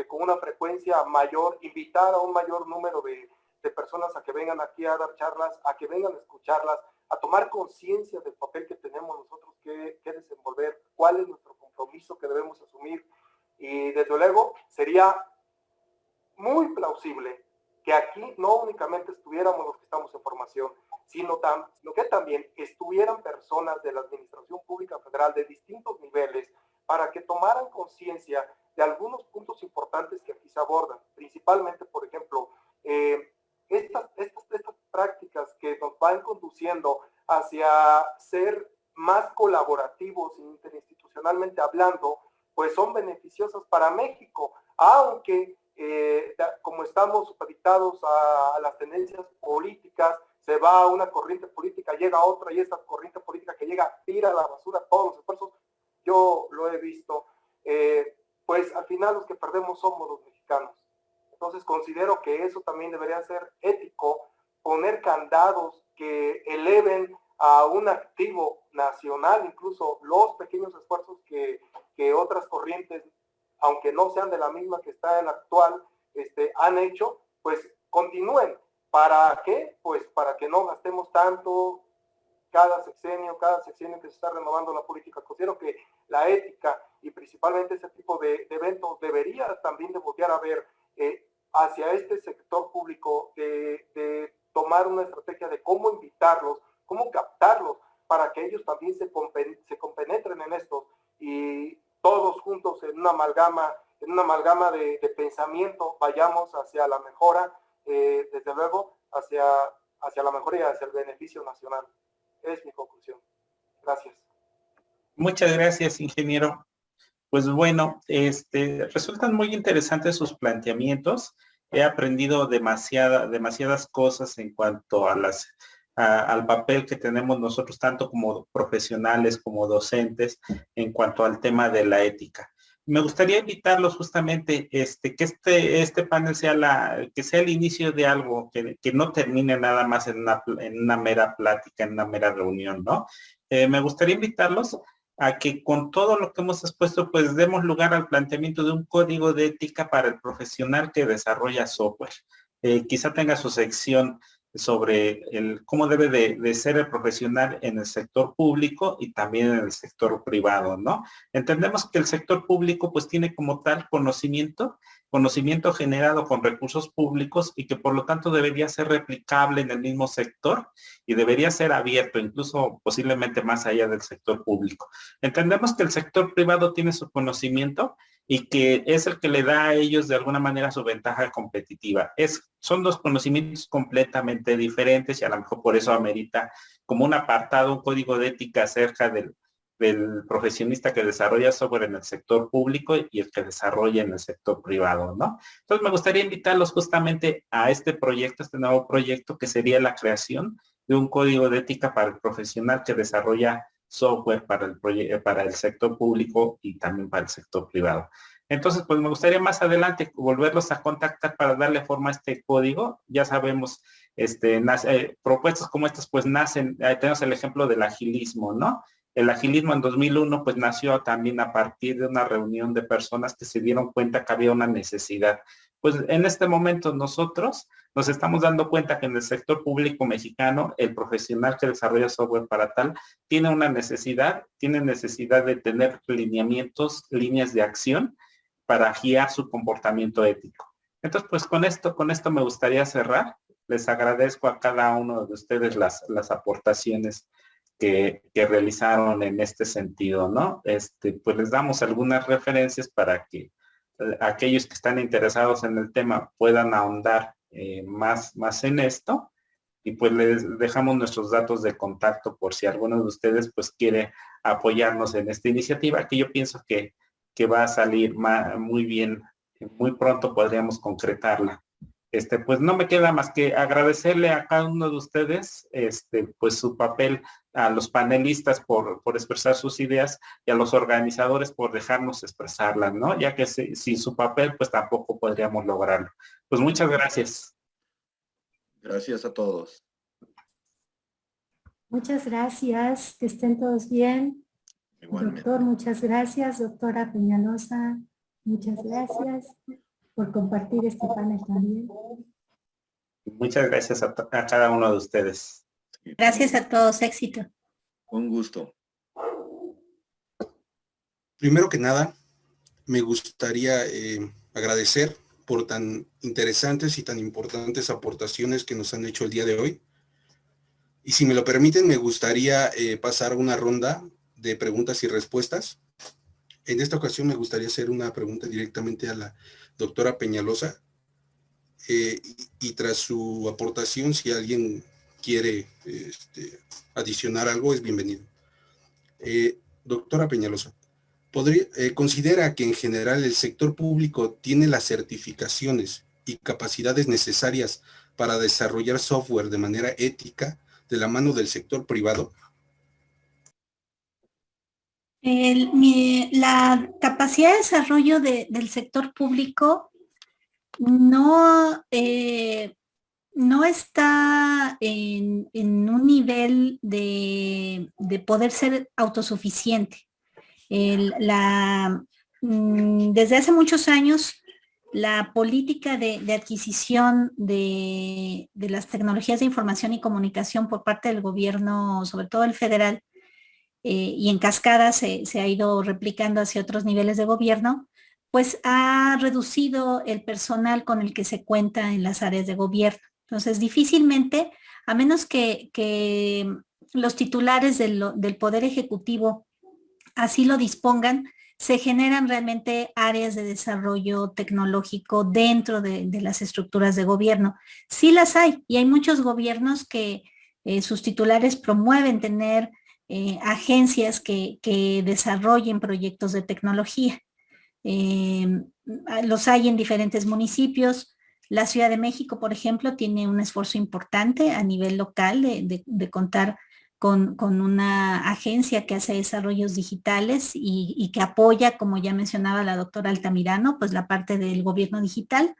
[SPEAKER 7] con una frecuencia mayor, invitar a un mayor número de personas a que vengan aquí a dar charlas, a que vengan a escucharlas, a tomar conciencia del papel que tenemos nosotros que desenvolver, cuál es nuestro compromiso que debemos asumir. Y desde luego sería muy plausible que aquí no únicamente estuviéramos los que estamos en formación, sino que también estuvieran personas de la Administración Pública Federal de distintos niveles para que tomaran conciencia de algunos puntos importantes que aquí se abordan, principalmente, por ejemplo, estas prácticas que nos van conduciendo hacia ser más colaborativos interinstitucionalmente hablando, pues son beneficiosas para México, aunque como estamos supeditados a las tendencias políticas, se va a una corriente política, llega a otra, y esa corriente política que llega tira a la basura todos los esfuerzos. Yo lo he visto. Pues al final los que perdemos somos los mexicanos. Entonces considero que eso también debería ser ético, poner candados que eleven a un activo nacional, incluso los pequeños esfuerzos que otras corrientes, aunque no sean de la misma que está en la actual, han hecho, pues continúen. ¿Para qué? Pues para que no gastemos tanto cada sexenio que se está renovando la política. Considero que la ética y principalmente ese tipo de eventos debería también de voltear a ver hacia este sector público, de tomar una estrategia de cómo invitarlos, cómo captarlos, para que ellos también se compenetren en esto y todos juntos en una amalgama de pensamiento vayamos hacia la mejora, desde luego hacia la mejora y hacia el beneficio nacional. Es mi conclusión. Gracias.
[SPEAKER 3] Muchas gracias, ingeniero. Pues bueno, resultan muy interesantes sus planteamientos. He aprendido demasiadas cosas en cuanto a al papel que tenemos nosotros, tanto como profesionales como docentes, en cuanto al tema de la ética. Me gustaría invitarlos justamente que este panel sea el inicio de algo que no termine nada más en una mera plática, en una mera reunión, ¿no? Me gustaría invitarlos a que con todo lo que hemos expuesto, pues demos lugar al planteamiento de un código de ética para el profesional que desarrolla software. Quizá tenga su sección sobre cómo debe de ser el profesional en el sector público y también en el sector privado, ¿no? Entendemos que el sector público pues tiene como tal conocimiento generado con recursos públicos y que por lo tanto debería ser replicable en el mismo sector y debería ser abierto, incluso posiblemente más allá del sector público. Entendemos que el sector privado tiene su conocimiento y que es el que le da a ellos de alguna manera su ventaja competitiva. Son dos conocimientos completamente diferentes y a lo mejor por eso amerita como un apartado, un código de ética acerca del profesionista que desarrolla software en el sector público y el que desarrolla en el sector privado, ¿no? Entonces me gustaría invitarlos justamente a este proyecto, este nuevo proyecto que sería la creación de un código de ética para el profesional que desarrolla software para el sector público y también para el sector privado. Entonces, pues me gustaría más adelante volverlos a contactar para darle forma a este código. Ya sabemos, propuestas como estas pues nacen, tenemos el ejemplo del agilismo, ¿no? El agilismo en 2001 pues nació también a partir de una reunión de personas que se dieron cuenta que había una necesidad. Pues en este momento nosotros nos estamos dando cuenta que en el sector público mexicano el profesional que desarrolla software para tal tiene necesidad de tener lineamientos, líneas de acción para guiar su comportamiento ético. Entonces pues con esto me gustaría cerrar. Les agradezco a cada uno de ustedes las aportaciones que realizaron en este sentido, ¿no? Pues les damos algunas referencias para que aquellos que están interesados en el tema puedan ahondar más en esto, y pues les dejamos nuestros datos de contacto por si alguno de ustedes pues quiere apoyarnos en esta iniciativa, que yo pienso que va a salir muy bien, muy pronto podríamos concretarla. Pues no me queda más que agradecerle a cada uno de ustedes, pues su papel, a los panelistas por expresar sus ideas y a los organizadores por dejarnos expresarlas, ¿no? Ya que sin su papel, pues tampoco podríamos lograrlo. Pues muchas gracias.
[SPEAKER 5] Gracias a todos.
[SPEAKER 4] Muchas gracias, que estén todos bien.
[SPEAKER 5] Igualmente.
[SPEAKER 4] Doctor, muchas gracias. Doctora Peñalosa, muchas gracias por compartir este panel también.
[SPEAKER 3] Muchas gracias a cada uno de ustedes.
[SPEAKER 6] Gracias a todos, éxito.
[SPEAKER 5] Un gusto.
[SPEAKER 1] Primero que nada, me gustaría agradecer por tan interesantes y tan importantes aportaciones que nos han hecho el día de hoy. Y si me lo permiten, me gustaría pasar una ronda de preguntas y respuestas. En esta ocasión me gustaría hacer una pregunta directamente a la doctora Peñalosa, y tras su aportación, si alguien quiere adicionar algo, es bienvenido. Doctora Peñalosa, ¿considera que en general el sector público tiene las certificaciones y capacidades necesarias para desarrollar software de manera ética de la mano del sector privado?
[SPEAKER 6] La capacidad de desarrollo del sector público no está en un nivel de poder ser autosuficiente. Desde hace muchos años, la política de adquisición de las tecnologías de información y comunicación por parte del gobierno, sobre todo el federal, y en cascada se ha ido replicando hacia otros niveles de gobierno, pues ha reducido el personal con el que se cuenta en las áreas de gobierno. Entonces, difícilmente, a menos que los titulares del Poder Ejecutivo así lo dispongan, se generan realmente áreas de desarrollo tecnológico dentro de las estructuras de gobierno. Sí las hay, y hay muchos gobiernos que sus titulares promueven tener agencias que desarrollen proyectos de tecnología. Los hay en diferentes municipios. La Ciudad de México, por ejemplo, tiene un esfuerzo importante a nivel local de contar con una agencia que hace desarrollos digitales y que apoya, como ya mencionaba la doctora Altamirano, pues la parte del gobierno digital.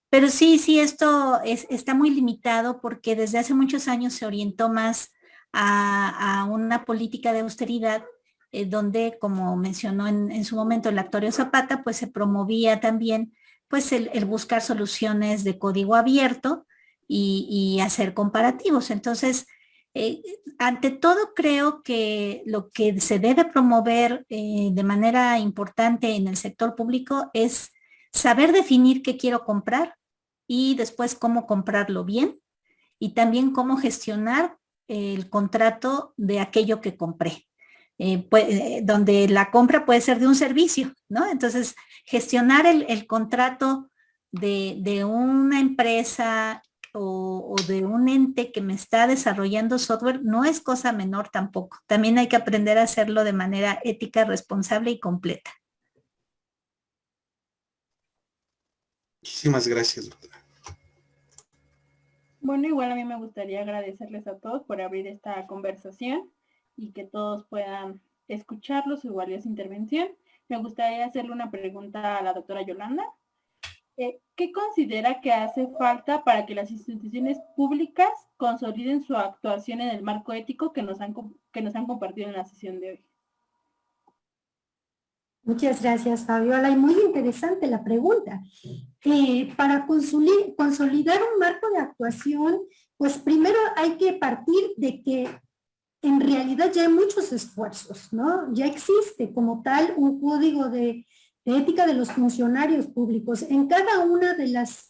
[SPEAKER 6] Pero sí, esto está muy limitado porque desde hace muchos años se orientó más a una política de austeridad, donde, como mencionó en su momento el Actuario Zapata, pues se promovía también pues el buscar soluciones de código abierto y hacer comparativos. Entonces, ante todo, creo que lo que se debe promover de manera importante en el sector público es saber definir qué quiero comprar y después cómo comprarlo bien, y también cómo gestionar el contrato de aquello que compré. Donde la compra puede ser de un servicio, ¿no? Entonces, gestionar el contrato de una empresa o de un ente que me está desarrollando software no es cosa menor tampoco. También hay que aprender a hacerlo de manera ética, responsable y completa.
[SPEAKER 1] Muchísimas gracias, doctora.
[SPEAKER 2] Bueno, igual a mí me gustaría agradecerles a todos por abrir esta conversación y que todos puedan escucharlo, su valiosa intervención. Me gustaría hacerle una pregunta a la doctora Yolanda. ¿Qué considera que hace falta para que las instituciones públicas consoliden su actuación en el marco ético que nos han compartido en la sesión de hoy?
[SPEAKER 4] Muchas gracias, Fabiola, y muy interesante la pregunta. Para consolidar un marco de actuación, pues primero hay que partir de que en realidad ya hay muchos esfuerzos, ¿no? Ya existe como tal un código de ética de los funcionarios públicos. En cada una de las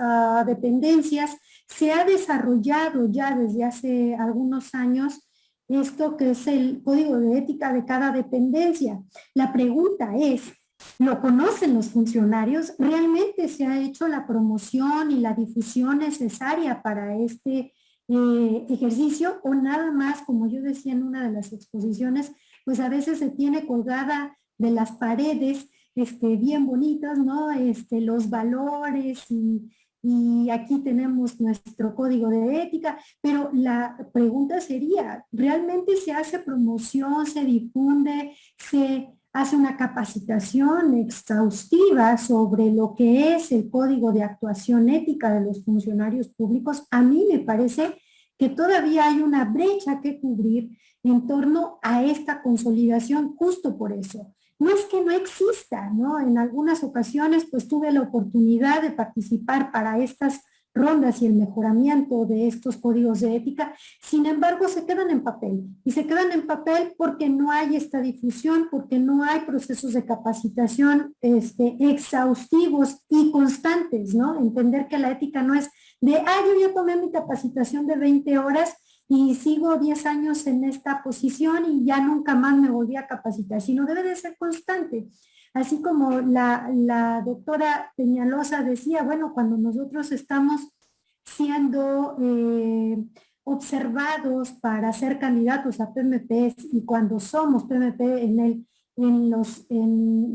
[SPEAKER 4] dependencias se ha desarrollado ya desde hace algunos años esto que es el código de ética de cada dependencia. La pregunta es, ¿lo conocen los funcionarios? ¿Realmente se ha hecho la promoción y la difusión necesaria para este ejercicio? O nada más, como yo decía en una de las exposiciones, pues a veces se tiene colgada de las paredes bien bonitas, ¿no? Los valores y aquí tenemos nuestro código de ética, pero la pregunta sería, ¿realmente se hace promoción, se difunde, se hace una capacitación exhaustiva sobre lo que es el código de actuación ética de los funcionarios públicos? A mí me parece que todavía hay una brecha que cubrir en torno a esta consolidación justo por eso. No es que no exista, ¿no? En algunas ocasiones pues tuve la oportunidad de participar para estas rondas y el mejoramiento de estos códigos de ética, sin embargo se quedan en papel. Y se quedan en papel porque no hay esta difusión, porque no hay procesos de capacitación exhaustivos y constantes, ¿no? Entender que la ética no es de, yo ya tomé mi capacitación de 20 horas y sigo 10 años en esta posición y ya nunca más me volví a capacitar, sino debe de ser constante. Así como la doctora Peñalosa decía, bueno, cuando nosotros estamos siendo observados para ser candidatos a PMPs y cuando somos PMP en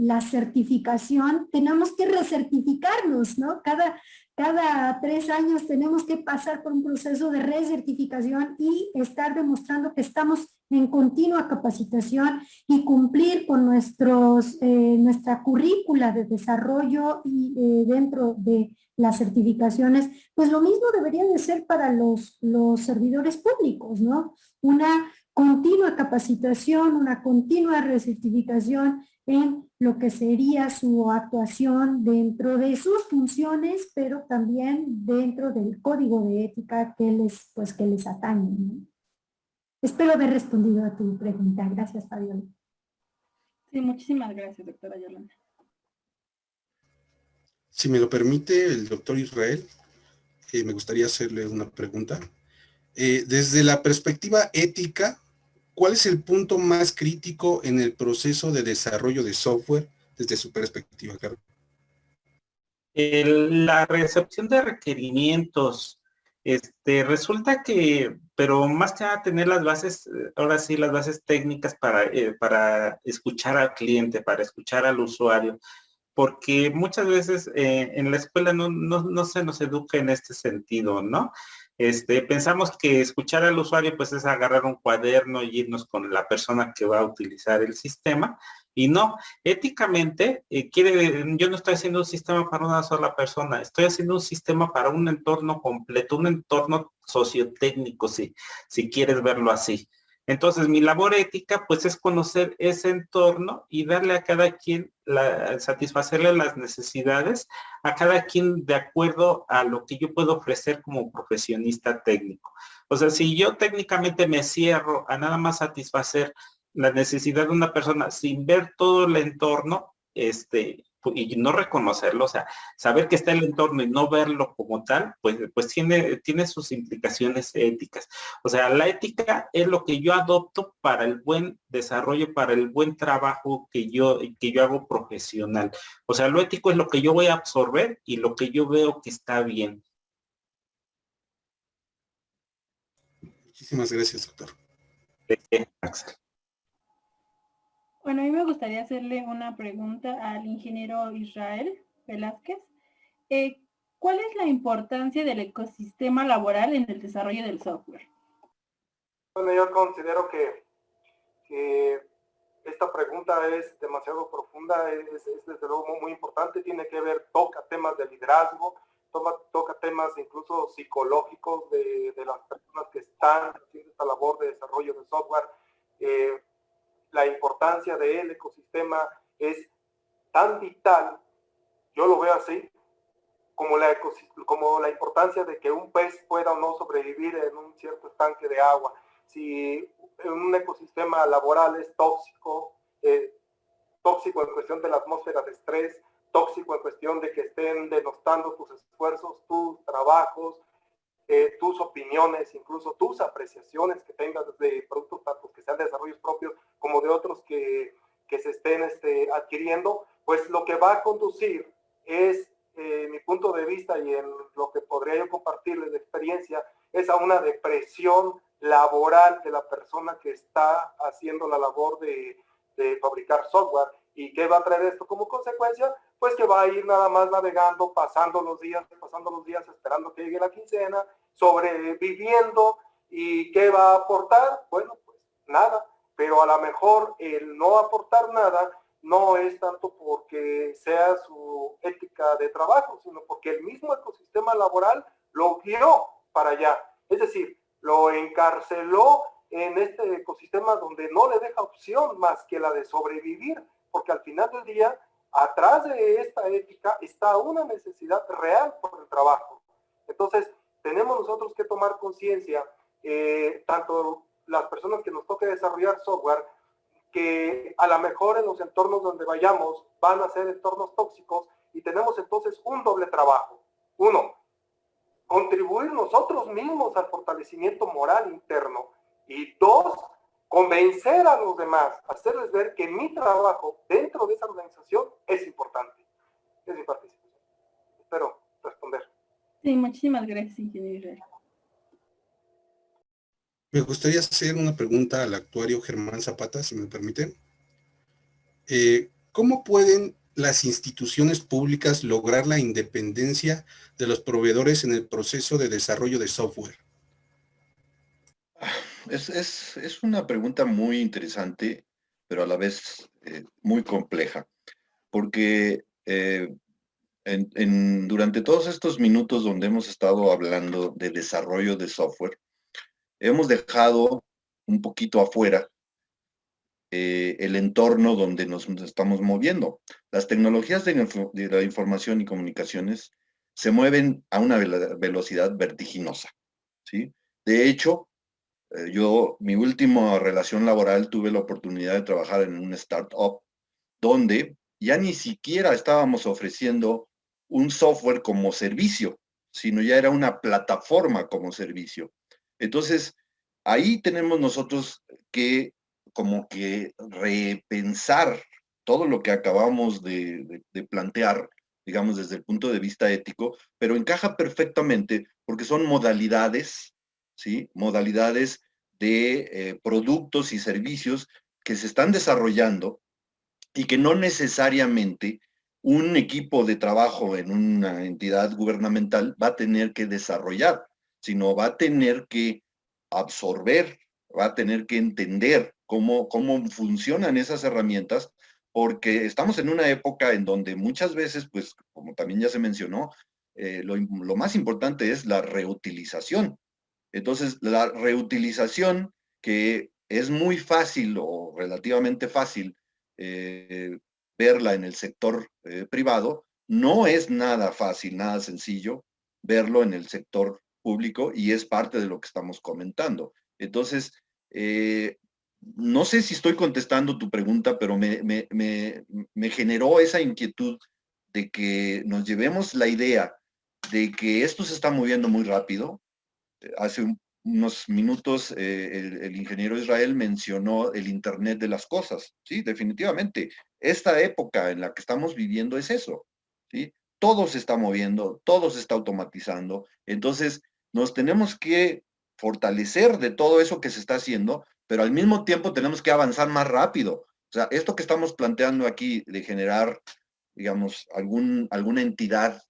[SPEAKER 4] la certificación, tenemos que recertificarnos, ¿no? Cada 3 años tenemos que pasar por un proceso de recertificación y estar demostrando que estamos en continua capacitación y cumplir con nuestra currícula de desarrollo y dentro de las certificaciones, pues lo mismo debería de ser para los servidores públicos, ¿no? Una continua capacitación, una continua recertificación en lo que sería su actuación dentro de sus funciones, pero también dentro del código de ética que les atañe, ¿no? Espero haber respondido a tu pregunta. Gracias, Fabiola.
[SPEAKER 2] Sí, muchísimas gracias, doctora Yolanda.
[SPEAKER 1] Si me lo permite el doctor Israel, me gustaría hacerle una pregunta. Desde la perspectiva ética, ¿cuál es el punto más crítico en el proceso de desarrollo de software desde su perspectiva, Carlos?
[SPEAKER 3] La recepción de requerimientos, resulta que, pero más que nada tener las bases, ahora sí, las bases técnicas para escuchar al cliente, para escuchar al usuario, porque muchas veces en la escuela no se nos educa en este sentido, ¿no? Pensamos que escuchar al usuario pues es agarrar un cuaderno y irnos con la persona que va a utilizar el sistema, y no, éticamente yo no estoy haciendo un sistema para una sola persona, estoy haciendo un sistema para un entorno completo, un entorno sociotécnico, si quieres verlo así. Entonces, mi labor ética, pues, es conocer ese entorno y darle a cada quien, satisfacerle las necesidades a cada quien de acuerdo a lo que yo puedo ofrecer como profesionista técnico. O sea, si yo técnicamente me cierro a nada más satisfacer la necesidad de una persona sin ver todo el entorno, y no reconocerlo, o sea, saber que está el entorno y no verlo como tal, pues tiene sus implicaciones éticas. O sea, la ética es lo que yo adopto para el buen desarrollo, para el buen trabajo que yo hago profesional. O sea, lo ético es lo que yo voy a absorber y lo que yo veo que está bien.
[SPEAKER 1] Muchísimas gracias, doctor.
[SPEAKER 3] Axel.
[SPEAKER 2] Bueno, a mí me gustaría hacerle una pregunta al ingeniero Israel Velázquez. ¿Cuál es la importancia del ecosistema laboral en el desarrollo del software?
[SPEAKER 7] Bueno, yo considero que esta pregunta es demasiado profunda, es desde luego muy importante, tiene que ver, toca temas de liderazgo, toca temas incluso psicológicos de las personas que están haciendo esta labor de desarrollo de software. La importancia del ecosistema es tan vital, yo lo veo así, como la importancia de que un pez pueda o no sobrevivir en un cierto estanque de agua. Si un ecosistema laboral es tóxico, tóxico en cuestión de la atmósfera de estrés, tóxico en cuestión de que estén denostando tus esfuerzos, tus trabajos, tus opiniones, incluso tus apreciaciones que tengas de productos tanto que sean de desarrollos propios como de otros que se estén adquiriendo, pues lo que va a conducir es, mi punto de vista y en lo que podría yo compartirles de experiencia, es a una depresión laboral de la persona que está haciendo la labor de fabricar software. ¿Y qué va a traer esto como consecuencia? Pues que va a ir nada más navegando, pasando los días, esperando que llegue la quincena, sobreviviendo. ¿Y qué va a aportar? Bueno, pues nada, pero a lo mejor el no aportar nada no es tanto porque sea su ética de trabajo, sino porque el mismo ecosistema laboral lo guió para allá. Es decir, lo encarceló en este ecosistema donde no le deja opción más que la de sobrevivir, porque al final del día, atrás de esta ética está una necesidad real por el trabajo. Entonces, tenemos nosotros que tomar conciencia, tanto las personas que nos toque desarrollar software, que a lo mejor en los entornos donde vayamos van a ser entornos tóxicos y tenemos entonces un doble trabajo. Uno, contribuir nosotros mismos al fortalecimiento moral interno. Y dos, convencer a los demás, hacerles ver que mi trabajo dentro de esa organización es importante. Es mi participación. Espero responder.
[SPEAKER 2] Sí, muchísimas gracias, ingeniero.
[SPEAKER 1] Me gustaría hacer una pregunta al actuario Germán Zapata, si me permiten. ¿Cómo pueden las instituciones públicas lograr la independencia de los proveedores en el proceso de desarrollo de software?
[SPEAKER 5] Es una pregunta muy interesante, pero a la vez muy compleja, porque durante todos estos minutos donde hemos estado hablando de desarrollo de software, hemos dejado un poquito afuera el entorno donde nos estamos moviendo. Las tecnologías de la información y comunicaciones se mueven a una velocidad vertiginosa, ¿sí? De hecho, mi última relación laboral tuve la oportunidad de trabajar en un startup donde ya ni siquiera estábamos ofreciendo un software como servicio, sino ya era una plataforma como servicio. Entonces, ahí tenemos nosotros que como que repensar todo lo que acabamos de plantear, digamos, desde el punto de vista ético, pero encaja perfectamente porque son modalidades, ¿sí? Modalidades de productos y servicios que se están desarrollando y que no necesariamente un equipo de trabajo en una entidad gubernamental va a tener que desarrollar, sino va a tener que absorber, va a tener que entender cómo funcionan esas herramientas, porque estamos en una época en donde muchas veces, pues, como también ya se mencionó, lo más importante es la reutilización. Entonces, la reutilización, que es muy fácil o relativamente fácil verla en el sector privado, no es nada fácil, nada sencillo verlo en el sector público y es parte de lo que estamos comentando. Entonces, no sé si estoy contestando tu pregunta, pero me generó esa inquietud de que nos llevemos la idea de que esto se está moviendo muy rápido. Hace unos minutos el ingeniero Israel mencionó el Internet de las cosas. Sí, definitivamente. Esta época en la que estamos viviendo es eso. ¿Sí? Todo se está moviendo, todo se está automatizando. Entonces, nos tenemos que fortalecer de todo eso que se está haciendo, pero al mismo tiempo tenemos que avanzar más rápido. O sea, esto que estamos planteando aquí de generar, digamos, alguna entidad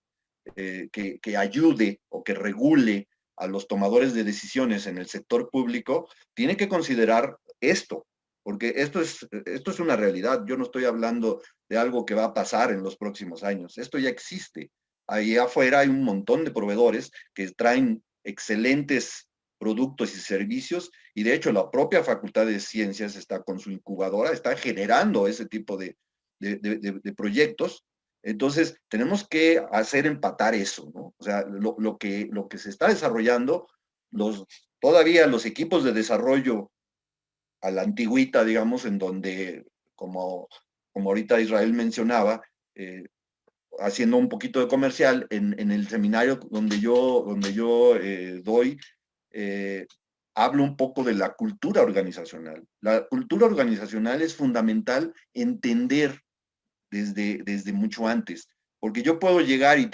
[SPEAKER 5] que ayude o que regule a los tomadores de decisiones en el sector público, tiene que considerar esto, porque esto es una realidad. Yo no estoy hablando de algo que va a pasar en los próximos años. Esto ya existe. Ahí afuera hay un montón de proveedores que traen excelentes productos y servicios, y de hecho la propia Facultad de Ciencias está con su incubadora, está generando ese tipo de proyectos. Entonces, tenemos que hacer empatar eso, ¿no? O sea, lo que se está desarrollando, todavía los equipos de desarrollo a la antigüita, digamos, en donde, como ahorita Israel mencionaba, haciendo un poquito de comercial, en el seminario donde yo doy, hablo un poco de la cultura organizacional. La cultura organizacional es fundamental entender desde mucho antes, porque yo puedo llegar y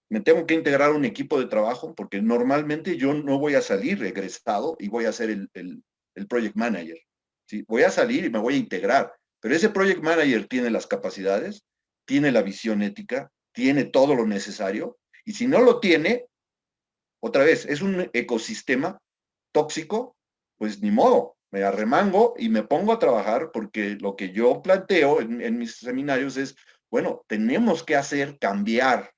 [SPEAKER 5] me tengo que integrar un equipo de trabajo, porque normalmente yo no voy a salir egresado y voy a ser el project manager, ¿sí? Voy a salir y me voy a integrar, pero ese project manager tiene las capacidades, tiene la visión ética, tiene todo lo necesario, y si no lo tiene, otra vez, es un ecosistema tóxico, pues ni modo, me arremango y me pongo a trabajar, porque lo que yo planteo en mis seminarios es, bueno, tenemos que hacer cambiar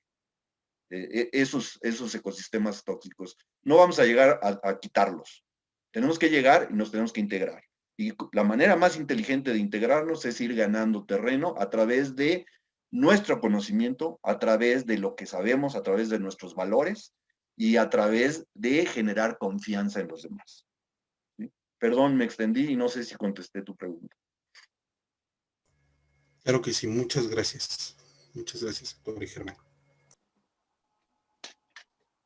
[SPEAKER 5] esos ecosistemas tóxicos. No vamos a llegar a quitarlos. Tenemos que llegar y nos tenemos que integrar. Y la manera más inteligente de integrarnos es ir ganando terreno a través de nuestro conocimiento, a través de lo que sabemos, a través de nuestros valores y a través de generar confianza en los demás. ¿Sí? Perdón, me extendí y no sé si contesté tu pregunta.
[SPEAKER 1] Claro que sí, muchas gracias. Muchas gracias, doctor Germán.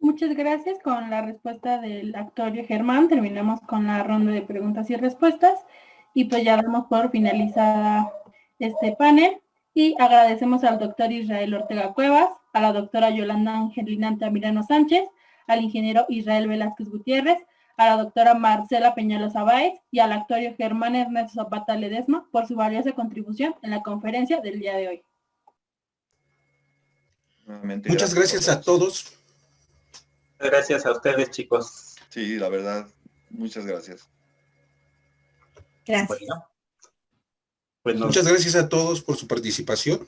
[SPEAKER 2] Muchas gracias. Con la respuesta del actuario Germán terminamos con la ronda de preguntas y respuestas, y pues ya damos por finalizada este panel, y agradecemos al doctor Israel Ortega Cuevas, a la doctora Yolanda Angelina Altamirano Sánchez, al ingeniero Israel Velázquez Gutiérrez, a la doctora Marcela Peñalosa Báez y al actuario Germán Ernesto Zapata Ledesma por su valiosa contribución en la conferencia del día de hoy.
[SPEAKER 1] Muchas gracias a todos.
[SPEAKER 3] Gracias a ustedes, chicos.
[SPEAKER 5] Sí, la verdad, muchas gracias.
[SPEAKER 6] Gracias.
[SPEAKER 3] Bueno, pues
[SPEAKER 1] muchas gracias a todos por su participación.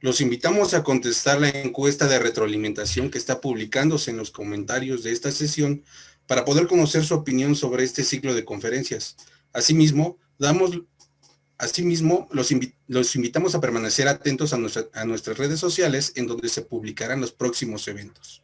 [SPEAKER 1] Los invitamos a contestar la encuesta de retroalimentación que está publicándose en los comentarios de esta sesión para poder conocer su opinión sobre este ciclo de conferencias. Asimismo, los invitamos a permanecer atentos a nuestras redes sociales, en donde se publicarán los próximos eventos.